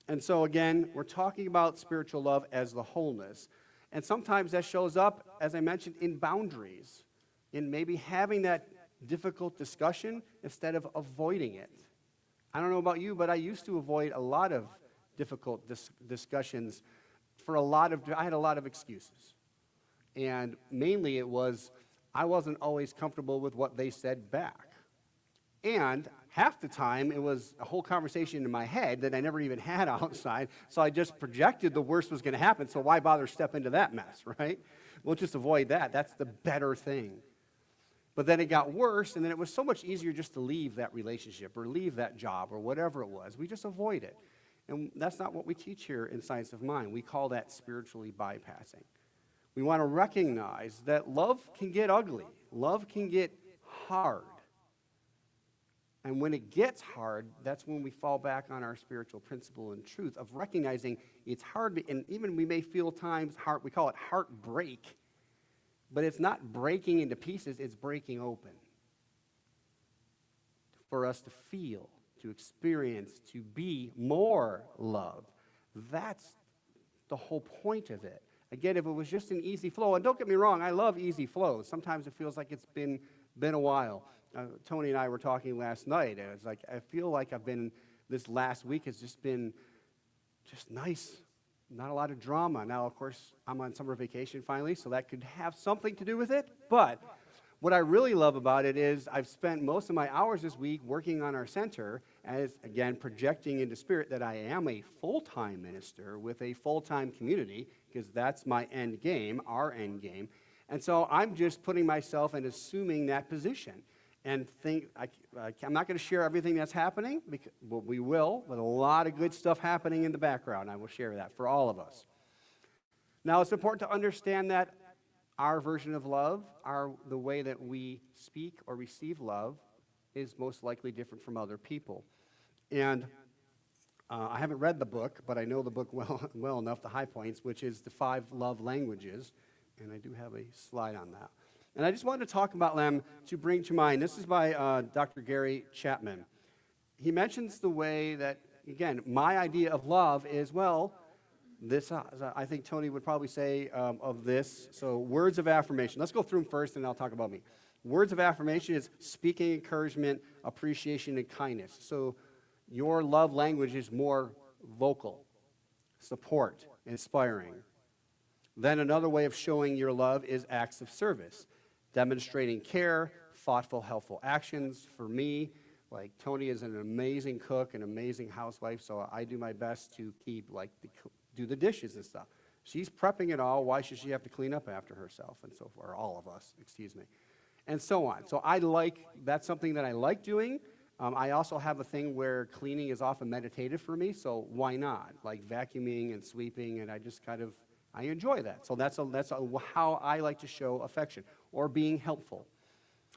Speaker 2: And so again, we're talking about spiritual love as the wholeness. And sometimes that shows up, as I mentioned, in boundaries, in maybe having that difficult discussion instead of avoiding it. I don't know about you, but I used to avoid a lot of difficult discussions I had a lot of excuses. And mainly it was, I wasn't always comfortable with what they said back. And half the time, it was a whole conversation in my head that I never even had outside, so I just projected the worst was going to happen, so why bother step into that mess, right? We'll just avoid that. That's the better thing. But then it got worse, and then it was so much easier just to leave that relationship or leave that job or whatever it was. We just avoid it. And that's not what we teach here in Science of Mind. We call that spiritually bypassing. We want to recognize that love can get ugly. Love can get hard. And when it gets hard, that's when we fall back on our spiritual principle and truth of recognizing it's hard. And even we may feel times we call it heartbreak, but it's not breaking into pieces, it's breaking open. For us to feel, to experience, to be more love. That's the whole point of it. Again, if it was just an easy flow, and don't get me wrong, I love easy flows. Sometimes it feels like it's been a while. Tony and I were talking last night, and it's like, I feel like this last week has just been just nice. Not a lot of drama. Now, of course, I'm on summer vacation finally, so that could have something to do with it. But what I really love about it is I've spent most of my hours this week working on our center as, again, projecting into spirit that I am a full-time minister with a full-time community, because that's my end game, our end game. And so I'm just putting myself and assuming that position. And I'm not going to share everything that's happening, because, well, we will, but a lot of good stuff happening in the background. I will share that for all of us. Now, it's important to understand that our version of love, the way that we speak or receive love, is most likely different from other people. And I haven't read the book, but I know the book well enough, the high points, which is the 5 love languages. And I do have a slide on that. And I just wanted to talk about them to bring to mind. This is by Dr. Gary Chapman. He mentions the way that, again, my idea of love is, well, this, I think Tony would probably say of this. So words of affirmation. Let's go through them first, and I'll talk about me. Words of affirmation is speaking encouragement, appreciation, and kindness. So your love language is more vocal, support, inspiring. Then another way of showing your love is acts of service, demonstrating care, thoughtful, helpful actions. For me, like Tony is an amazing cook, an amazing housewife, so I do my best to do the dishes and stuff. She's prepping it all. Why should she have to clean up after herself and so forth, or all of us, excuse me, and so on. So that's something that I like doing. I also have a thing where cleaning is often meditative for me, so why not? Like vacuuming and sweeping, and I enjoy that. So that's how I like to show affection, or being helpful.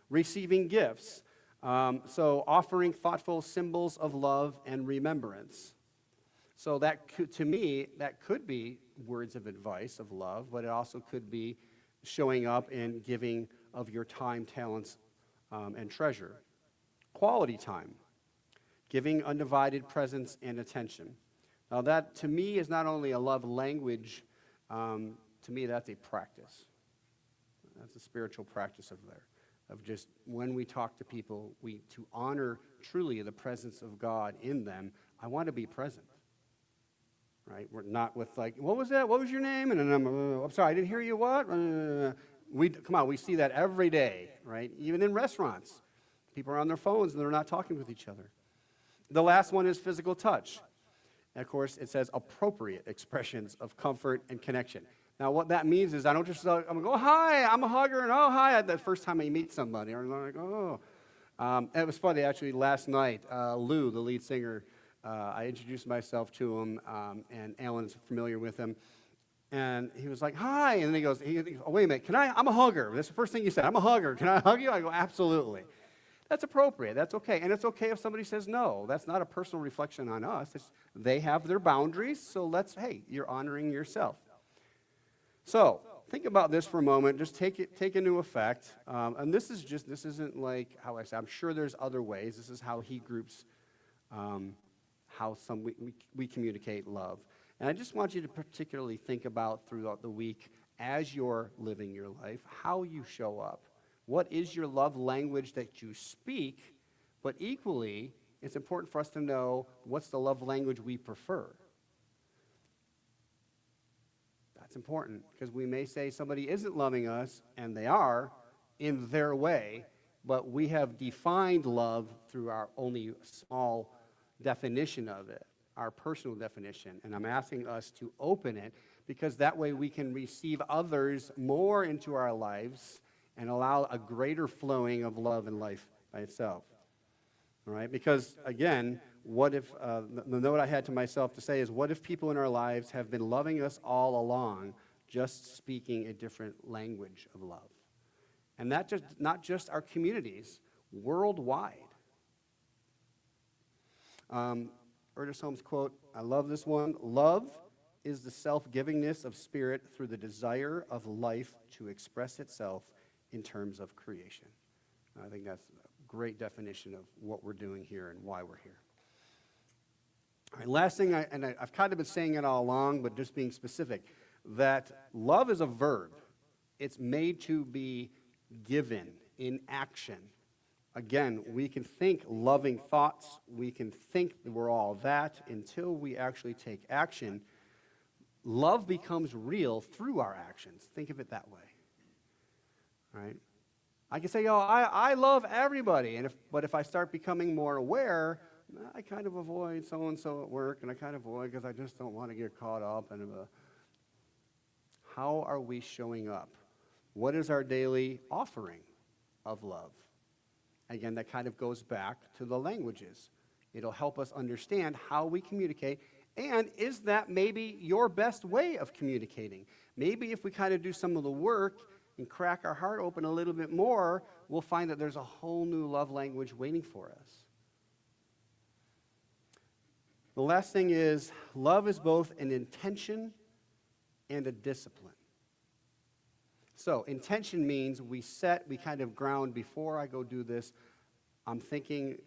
Speaker 2: Receiving gifts, so offering thoughtful symbols of love and remembrance. So to me, that could be words of advice of love, but it also could be showing up and giving of your time, talents, and treasure. Quality time, giving undivided presence and attention. Now that, to me, is not only a love language, to me that's a practice. That's a spiritual practice of just when we talk to people, to honor truly the presence of God in them. I want to be present, right? We're not with like, what was that? What was your name? And then I'm sorry, I didn't hear you. What? We see that every day, right? Even in restaurants. People are on their phones and they're not talking with each other. The last one is physical touch. And of course, it says appropriate expressions of comfort and connection. Now, what that means is I don't just, I'm going to go, hi, I'm a hugger, and oh, hi, the first time I meet somebody. Or I'm like, oh. It was funny, actually, last night, Lou, the lead singer, I introduced myself to him, and Alan's familiar with him. And he was like, hi, and then he goes, oh, wait a minute, I'm a hugger. That's the first thing he said, I'm a hugger. Can I hug you? I go, absolutely. That's appropriate. That's okay. And it's okay if somebody says no. That's not a personal reflection on us. They have their boundaries, so hey, you're honoring yourself. So think about this for a moment. Just take into effect. And this isn't like how I say. I'm sure there's other ways. This is how he groups how we communicate love. And I just want you to particularly think about throughout the week as you're living your life, how you show up. What is your love language that you speak? But equally, it's important for us to know what's the love language we prefer. That's important because we may say somebody isn't loving us, and they are in their way, but we have defined love through our only small definition of it, our personal definition. And I'm asking us to open it because that way we can receive others more into our lives and allow a greater flowing of love in life by itself. All right? Because, again, what if, the note I had to myself to say is, what if people in our lives have been loving us all along, just speaking a different language of love? And that not just our communities, worldwide. Ernest Holmes' quote, I love this one, love is the self-givingness of spirit through the desire of life to express itself in terms of creation. I think that's a great definition of what we're doing here and why we're here. All right, last thing, I've kind of been saying it all along, but just being specific, that love is a verb. It's made to be given in action. Again, we can think loving thoughts, we can think that we're all that until we actually take action. Love becomes real through our actions. Think of it that way. Right? I can say, I love everybody, but if I start becoming more aware, I kind of avoid so-and-so at work, and I kind of avoid because I just don't want to get caught up. How are we showing up? What is our daily offering of love? Again, that kind of goes back to the languages. It'll help us understand how we communicate, and is that maybe your best way of communicating? Maybe if we kind of do some of the work and crack our heart open a little bit more, we'll find that there's a whole new love language waiting for us. The last thing is, love is both an intention and a discipline. So, intention means we kind of ground before I go do this, I'm thinking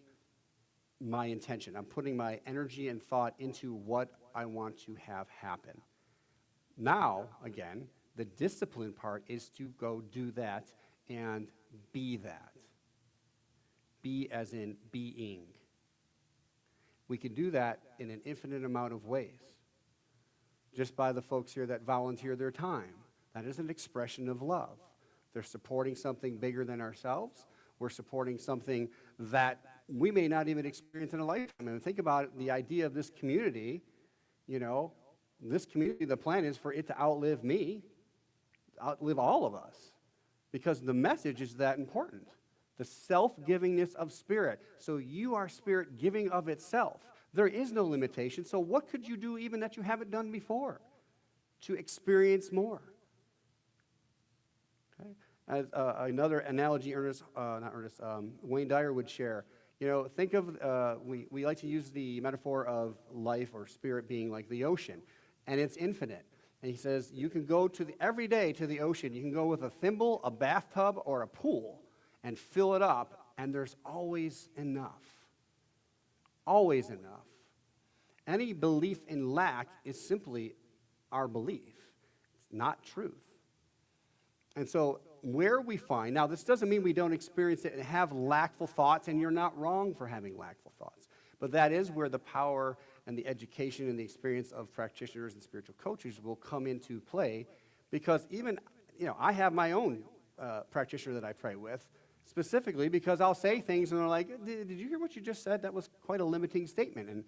Speaker 2: my intention. I'm putting my energy and thought into what I want to have happen. Now, again, the discipline part is to go do that and be that. Be as in being. We can do that in an infinite amount of ways. Just by the folks here that volunteer their time. That is an expression of love. They're supporting something bigger than ourselves. We're supporting something that we may not even experience in a lifetime. And think about the idea of this community, this community, the plan is for it to outlive me, outlive all of us, because the message is that important. The self-givingness of spirit. So you are spirit giving of itself. There is no limitation. So what could you do even that you haven't done before to experience more? Okay. As another analogy, Wayne Dyer would share. You know, think of, we like to use the metaphor of life or spirit being like the ocean, and it's infinite. And he says, you can go every day to the ocean. You can go with a thimble, a bathtub, or a pool and fill it up, and there's always enough. Always enough. Any belief in lack is simply our belief. It's not truth. And so where we find, now this doesn't mean we don't experience it and have lackful thoughts, and you're not wrong for having lackful thoughts. But that is where the power and the education and the experience of practitioners and spiritual coaches will come into play, because even, you know, I have my own practitioner that I pray with, specifically because I'll say things and they're like, did you hear what you just said? That was quite a limiting statement. And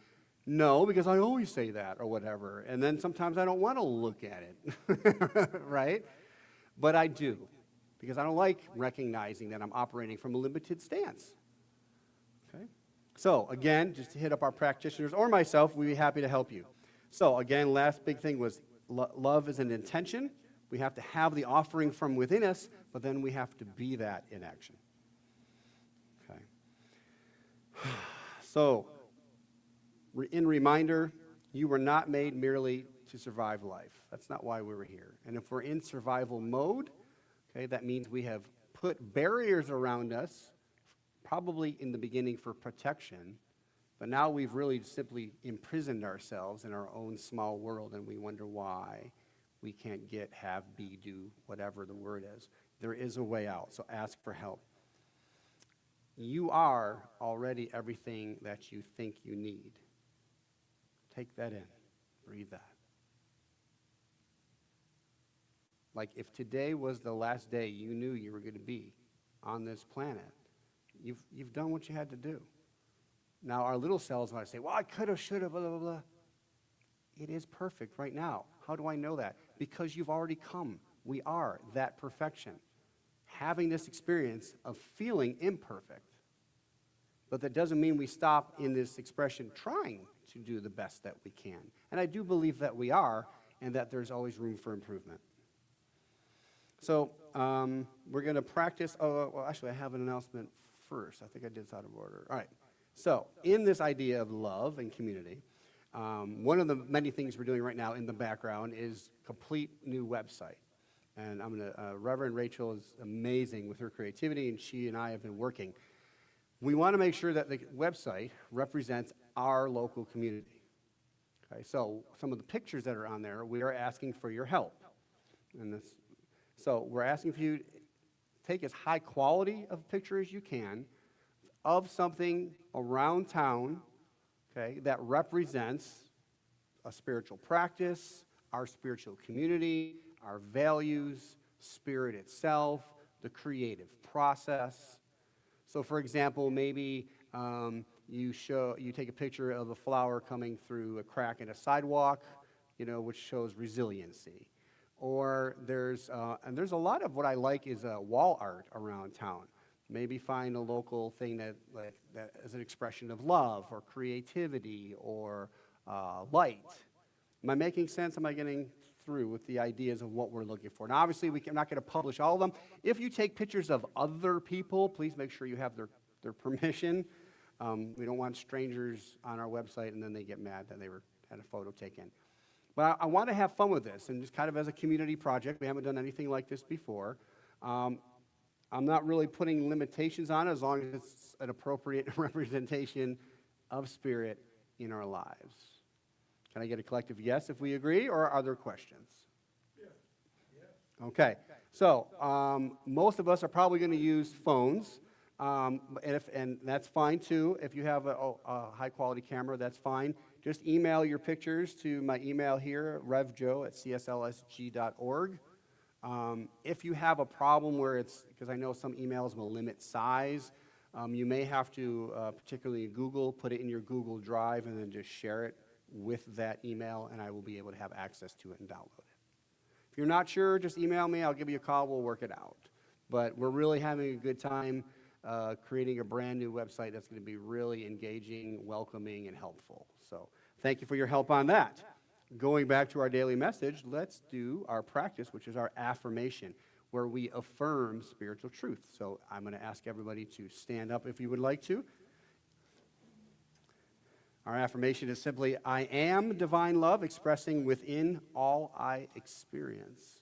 Speaker 2: no, because I always say that or whatever. And then sometimes I don't want to look at it, right? But I do, because I don't like recognizing that I'm operating from a limited stance. Okay? So again, just to hit up our practitioners or myself, we'd be happy to help you. So again, last big thing was love is an intention. We have to have the offering from within us, but then we have to be that in action. Okay. So, in reminder, you were not made merely to survive life. That's not why we were here. And if we're in survival mode, okay, that means we have put barriers around us, probably in the beginning for protection, but now we've really simply imprisoned ourselves in our own small world, and we wonder why we can't get, have, be, do, whatever the word is. There is a way out, so ask for help. You are already everything that you think you need. Take that in. Breathe that. Like if today was the last day you knew you were going to be on this planet, you've done what you had to do. Now our little selves might say, well, I could have, should have, blah, blah, blah. It is perfect right now. How do I know that? Because you've already come. We are that perfection. Having this experience of feeling imperfect. But that doesn't mean we stop in this expression trying to do the best that we can. And I do believe that we are, and that there's always room for improvement. So we're going to practice. Oh, well, actually, I have an announcement first. I think I did this out of order. All right. So in this idea of love and community, one of the many things we're doing right now in the background is complete new website. And I'm going to, Reverend Rachel is amazing with her creativity, and she and I have been working. We want to make sure that the website represents our local community. Okay, so some of the pictures that are on there, we are asking for your help. So we're asking for you to take as high quality of picture as you can of something around town, okay, that represents a spiritual practice, our spiritual community, our values, spirit itself, the creative process. So for example, maybe you take a picture of a flower coming through a crack in a sidewalk, you know, which shows resiliency. Or there's a lot of what I like is wall art around town. Maybe find a local thing that is an expression of love or creativity or light. Am I making sense? Am I getting through with the ideas of what we're looking for? Now, obviously, we're not going to publish all of them. If you take pictures of other people, please make sure you have their permission. We don't want strangers on our website and then they get mad that they had a photo taken. But I want to have fun with this, and just kind of as a community project. We haven't done anything like this before. I'm not really putting limitations on it as long as it's an appropriate representation of spirit in our lives. Can I get a collective yes if we agree, or are there questions? Yes. Okay. So most of us are probably going to use phones, and that's fine too. If you have a high-quality camera, that's fine. Just email your pictures to my email here, revjoe@cslsg.org. If you have a problem where because I know some emails will limit size, you may have to, particularly in Google, put it in your Google Drive and then just share it with that email, and I will be able to have access to it and download it. If you're not sure, just email me. I'll give you a call. We'll work it out. But we're really having a good time creating a brand new website that's going to be really engaging, welcoming, and helpful. So thank you for your help on that. Going back to our daily message, let's do our practice, which is our affirmation, where we affirm spiritual truth. So I'm going to ask everybody to stand up if you would like to. Our affirmation is simply, I am divine love expressing within all I experience.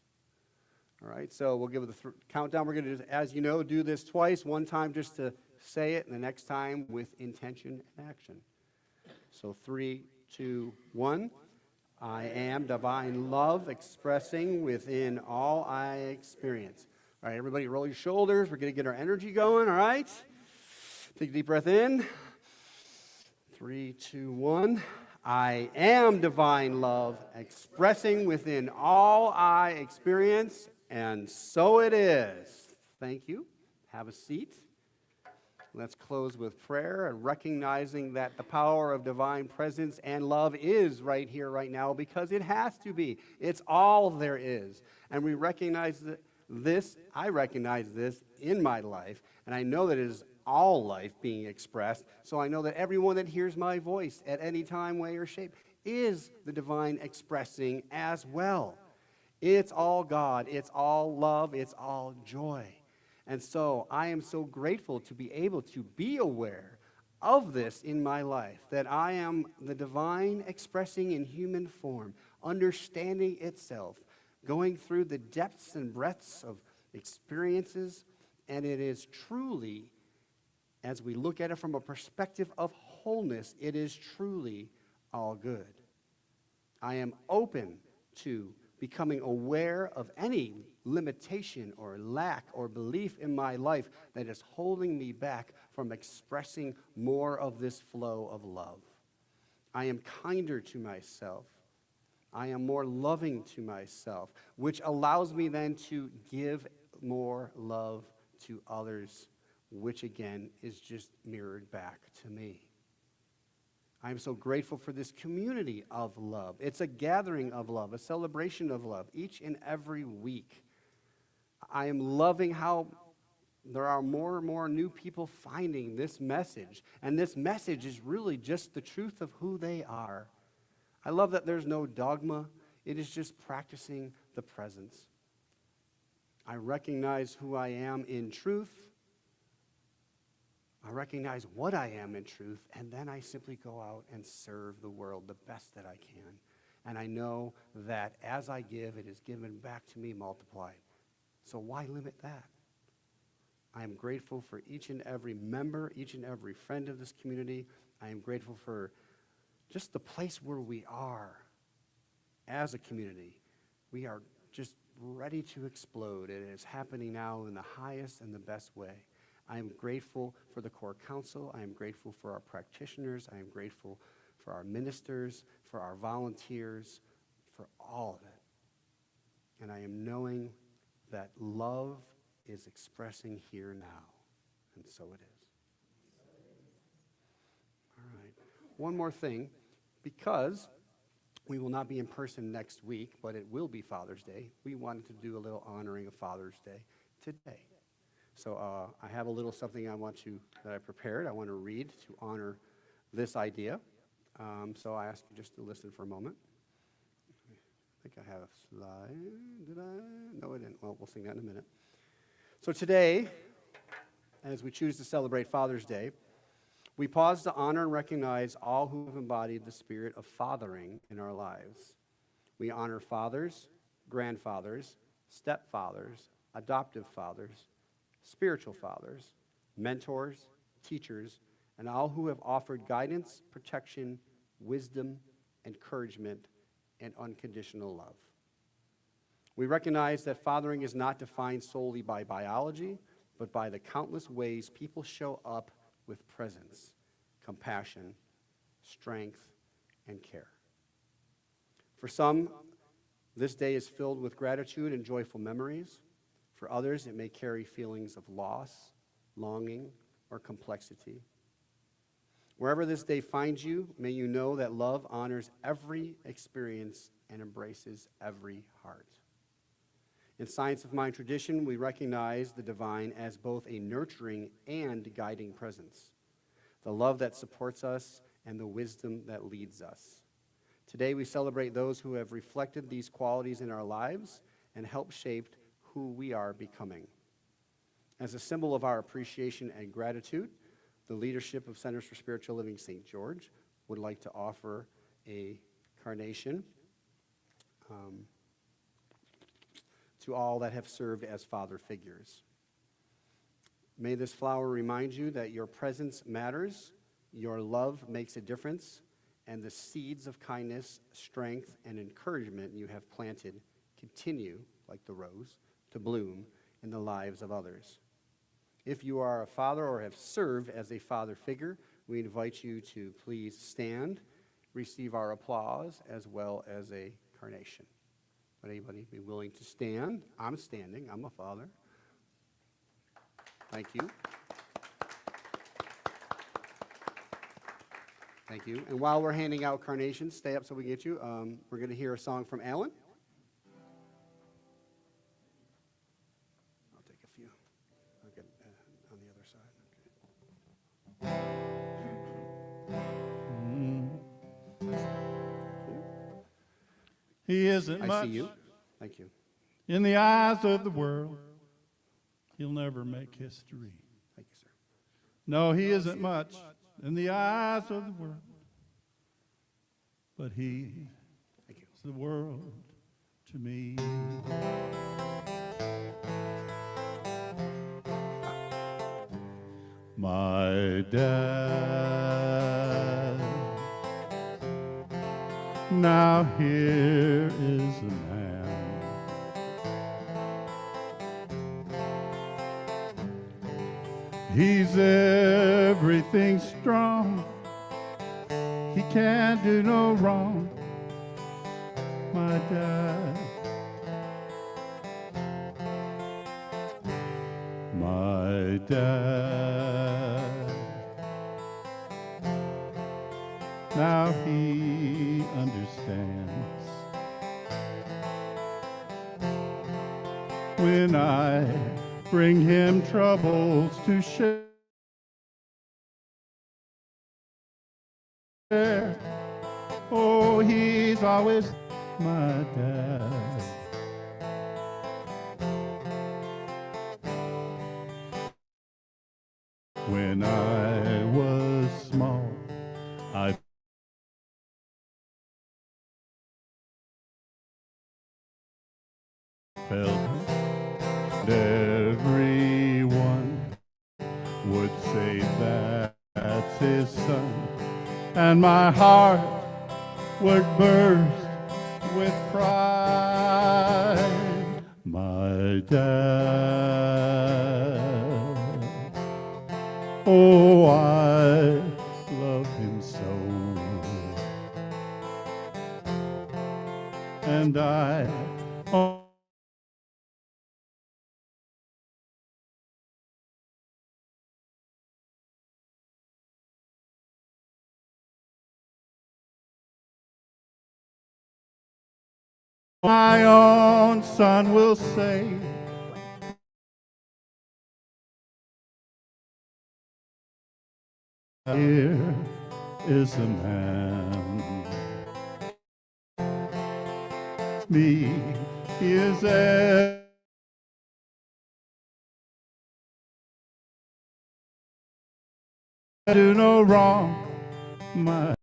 Speaker 2: All right, so we'll give it the countdown. We're going to, as you know, do this twice, one time just to say it, and the next time with intention and action. So 3, 2, 1. I am divine love expressing within all I experience. All right, everybody roll your shoulders. We're going to get our energy going, all right? Take a deep breath in. 3, 2, 1. I am divine love expressing within all I experience, and so it is. Thank you. Have a seat. Let's close with prayer and recognizing that the power of divine presence and love is right here, right now, because it has to be. It's all there is. And we recognize this, I recognize this in my life, and I know that it is all life being expressed, so I know that everyone that hears my voice at any time, way, or shape is the divine expressing as well. It's all God, it's all love, it's all joy. And so I am so grateful to be able to be aware of this in my life, that I am the divine expressing in human form, understanding itself, going through the depths and breadths of experiences, and it is truly, as we look at it from a perspective of wholeness, it is truly all good. I am open to becoming aware of any limitation or lack or belief in my life that is holding me back from expressing more of this flow of love. I am kinder to myself. I am more loving to myself, which allows me then to give more love to others, which again is just mirrored back to me. I'm so grateful for this community of love. It's a gathering of love, a celebration of love each and every week. I am loving how there are more and more new people finding this message. And this message is really just the truth of who they are. I love that there's no dogma. It is just practicing the presence. I recognize who I am in truth. I recognize what I am in truth, and then I simply go out and serve the world the best that I can. And I know that as I give, it is given back to me multiplied. So why limit that? I am grateful for each and every member, each and every friend of this community. I am grateful for just the place where we are as a community. We are just ready to explode. It is happening now in the highest and the best way. I am grateful for the core council. I am grateful for our practitioners. I am grateful for our ministers, for our volunteers, for all of it. And I am knowing that love is expressing here now. And so it is. All right. One more thing, because we will not be in person next week, but it will be Father's Day, we wanted to do a little honoring of Father's Day today. So I have a little something that I prepared. I want to read to honor this idea. So I ask you just to listen for a moment. I think I have a slide. Did I? No, I didn't. Well, we'll sing that in a minute. So today, as we choose to celebrate Father's Day, we pause to honor and recognize all who have embodied the spirit of fathering in our lives. We honor fathers, grandfathers, stepfathers, adoptive fathers, spiritual fathers, mentors, teachers, and all who have offered guidance, protection, wisdom, encouragement, and unconditional love. We recognize that fathering is not defined solely by biology, but by the countless ways people show up with presence, compassion, strength, and care. For some, this day is filled with gratitude and joyful memories. For others, it may carry feelings of loss, longing, or complexity. Wherever this day finds you, may you know that love honors every experience and embraces every heart. In Science of Mind tradition, we recognize the divine as both a nurturing and guiding presence, the love that supports us and the wisdom that leads us. Today, we celebrate those who have reflected these qualities in our lives and helped shape who we are becoming. As a symbol of our appreciation and gratitude, the leadership of Centers for Spiritual Living St. George would like to offer a carnation to all that have served as father figures. May this flower remind you that your presence matters, your love makes a difference, and the seeds of kindness, strength, and encouragement you have planted continue, like the rose, to bloom in the lives of others. If you are a father or have served as a father figure, we invite you to please stand, receive our applause, as well as a carnation. Would anybody be willing to stand? I'm standing. I'm a father. Thank you. Thank you. And while we're handing out carnations, stay up so we can get you. We're going to hear a song from Alan. I'll take a few. I'll get on the other side.
Speaker 1: He isn't
Speaker 2: I
Speaker 1: much
Speaker 2: see you. Thank you.
Speaker 1: in the eyes of the world. He'll never make history.
Speaker 2: Thank you, sir.
Speaker 1: No, he isn't much in the eyes of the world. But he
Speaker 2: Thank you.
Speaker 1: is the world to me. My dad. Now here is a man. He's everything strong. He can't do no wrong. My dad. My dad. Now he understands when I bring him troubles to share. Oh, he's always my dad. When I was small, I felt everyone would say that that's his son, and my heart would burst with pride. My dad, oh, I love him so, and I my own son will say, here is a man. Me, he is do no wrong. My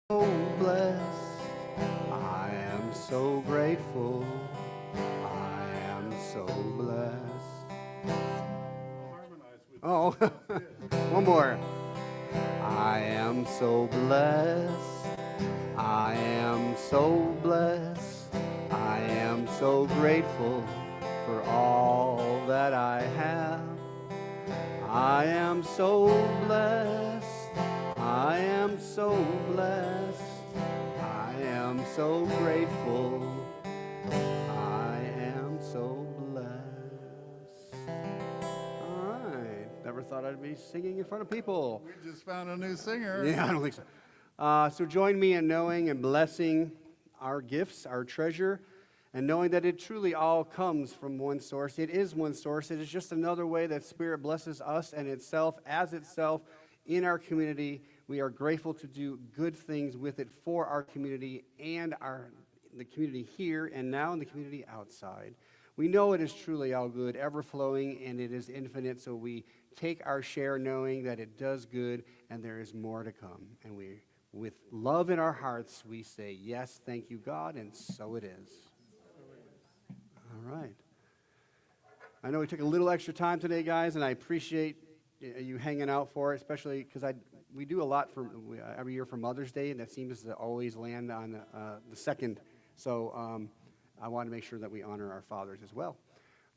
Speaker 2: blessed. I am so grateful. I am so blessed. Oh, one more. I am so blessed. I am so blessed. I am so grateful for all that I have. I am so blessed. I am so blessed. I am so grateful. I am so blessed. All right. Never thought I'd be singing in front of people.
Speaker 1: We just found a new singer.
Speaker 2: Yeah, I don't think so. So join me in knowing and blessing our gifts, our treasure, and knowing that it truly all comes from one source. It is one source. It is just another way that Spirit blesses us and itself as itself in our community. We are grateful to do good things with it for our community and the community here and now in the community outside. We know it is truly all good, ever-flowing, and it is infinite, so we take our share knowing that it does good and there is more to come. And we, with love in our hearts, we say, yes, thank you, God, and so it is. All right. I know we took a little extra time today, guys, and I appreciate you hanging out for it, especially because we do a lot for every year for Mother's Day, and that seems to always land on the second. So I want to make sure that we honor our fathers as well.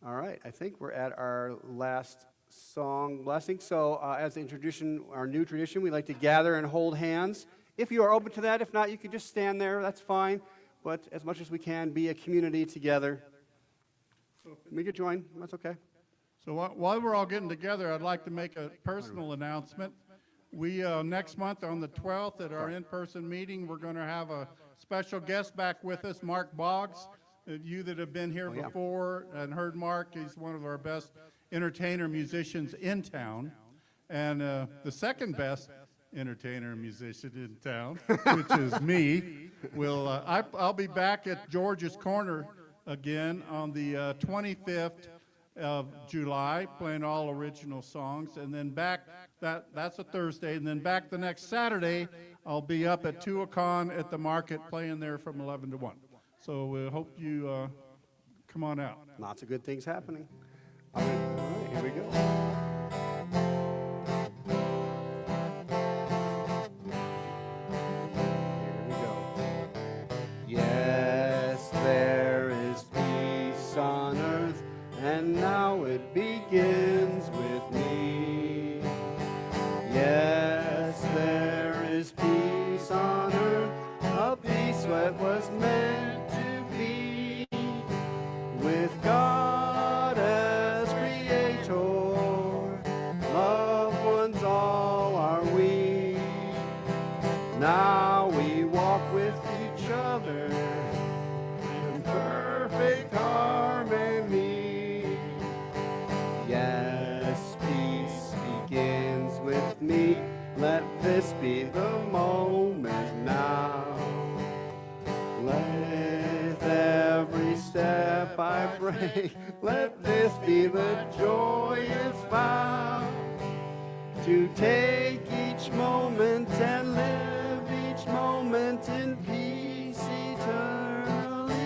Speaker 2: All right, I think we're at our last song blessing. So as a tradition, our new tradition, we like to gather and hold hands. If you are open to that, if not, you can just stand there. That's fine. But as much as we can, be a community together. We could join. That's okay.
Speaker 1: So while we're all getting together, I'd like to make a personal announcement. We, next month on the 12th at our in-person meeting, we're going to have a special guest back with us, Mark Boggs. You that have been here before and heard Mark, he's one of our best entertainer musicians in town. And the second best entertainer musician in town, which is me, I'll be back at George's Corner again on the 25th of July, playing all original songs, and then back, that's a Thursday, and then back the next Saturday, I'll be up at Tuacahn at the market playing there from 11 to 1. So we hope you come on out.
Speaker 2: Lots of good things happening. All right, here we go. Here we go. Yes, there is peace on earth, and now it begins with me. Yes, there is peace on earth, a peace that was meant to be, with God as creator, loved ones all are we. Now we walk with each other in perfect harmony. Yes, peace begins with me. Let this be the moment now. Let every step I break, let this be the joyous vow, to take each moment and live each moment in peace eternally.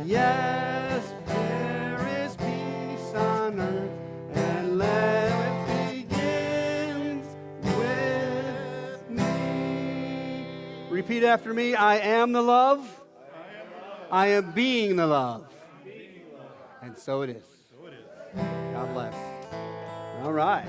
Speaker 2: Yes, there is peace on earth, and let it begins with me. Repeat after me. I am the love. I am being the love. And so it is. God bless. All right.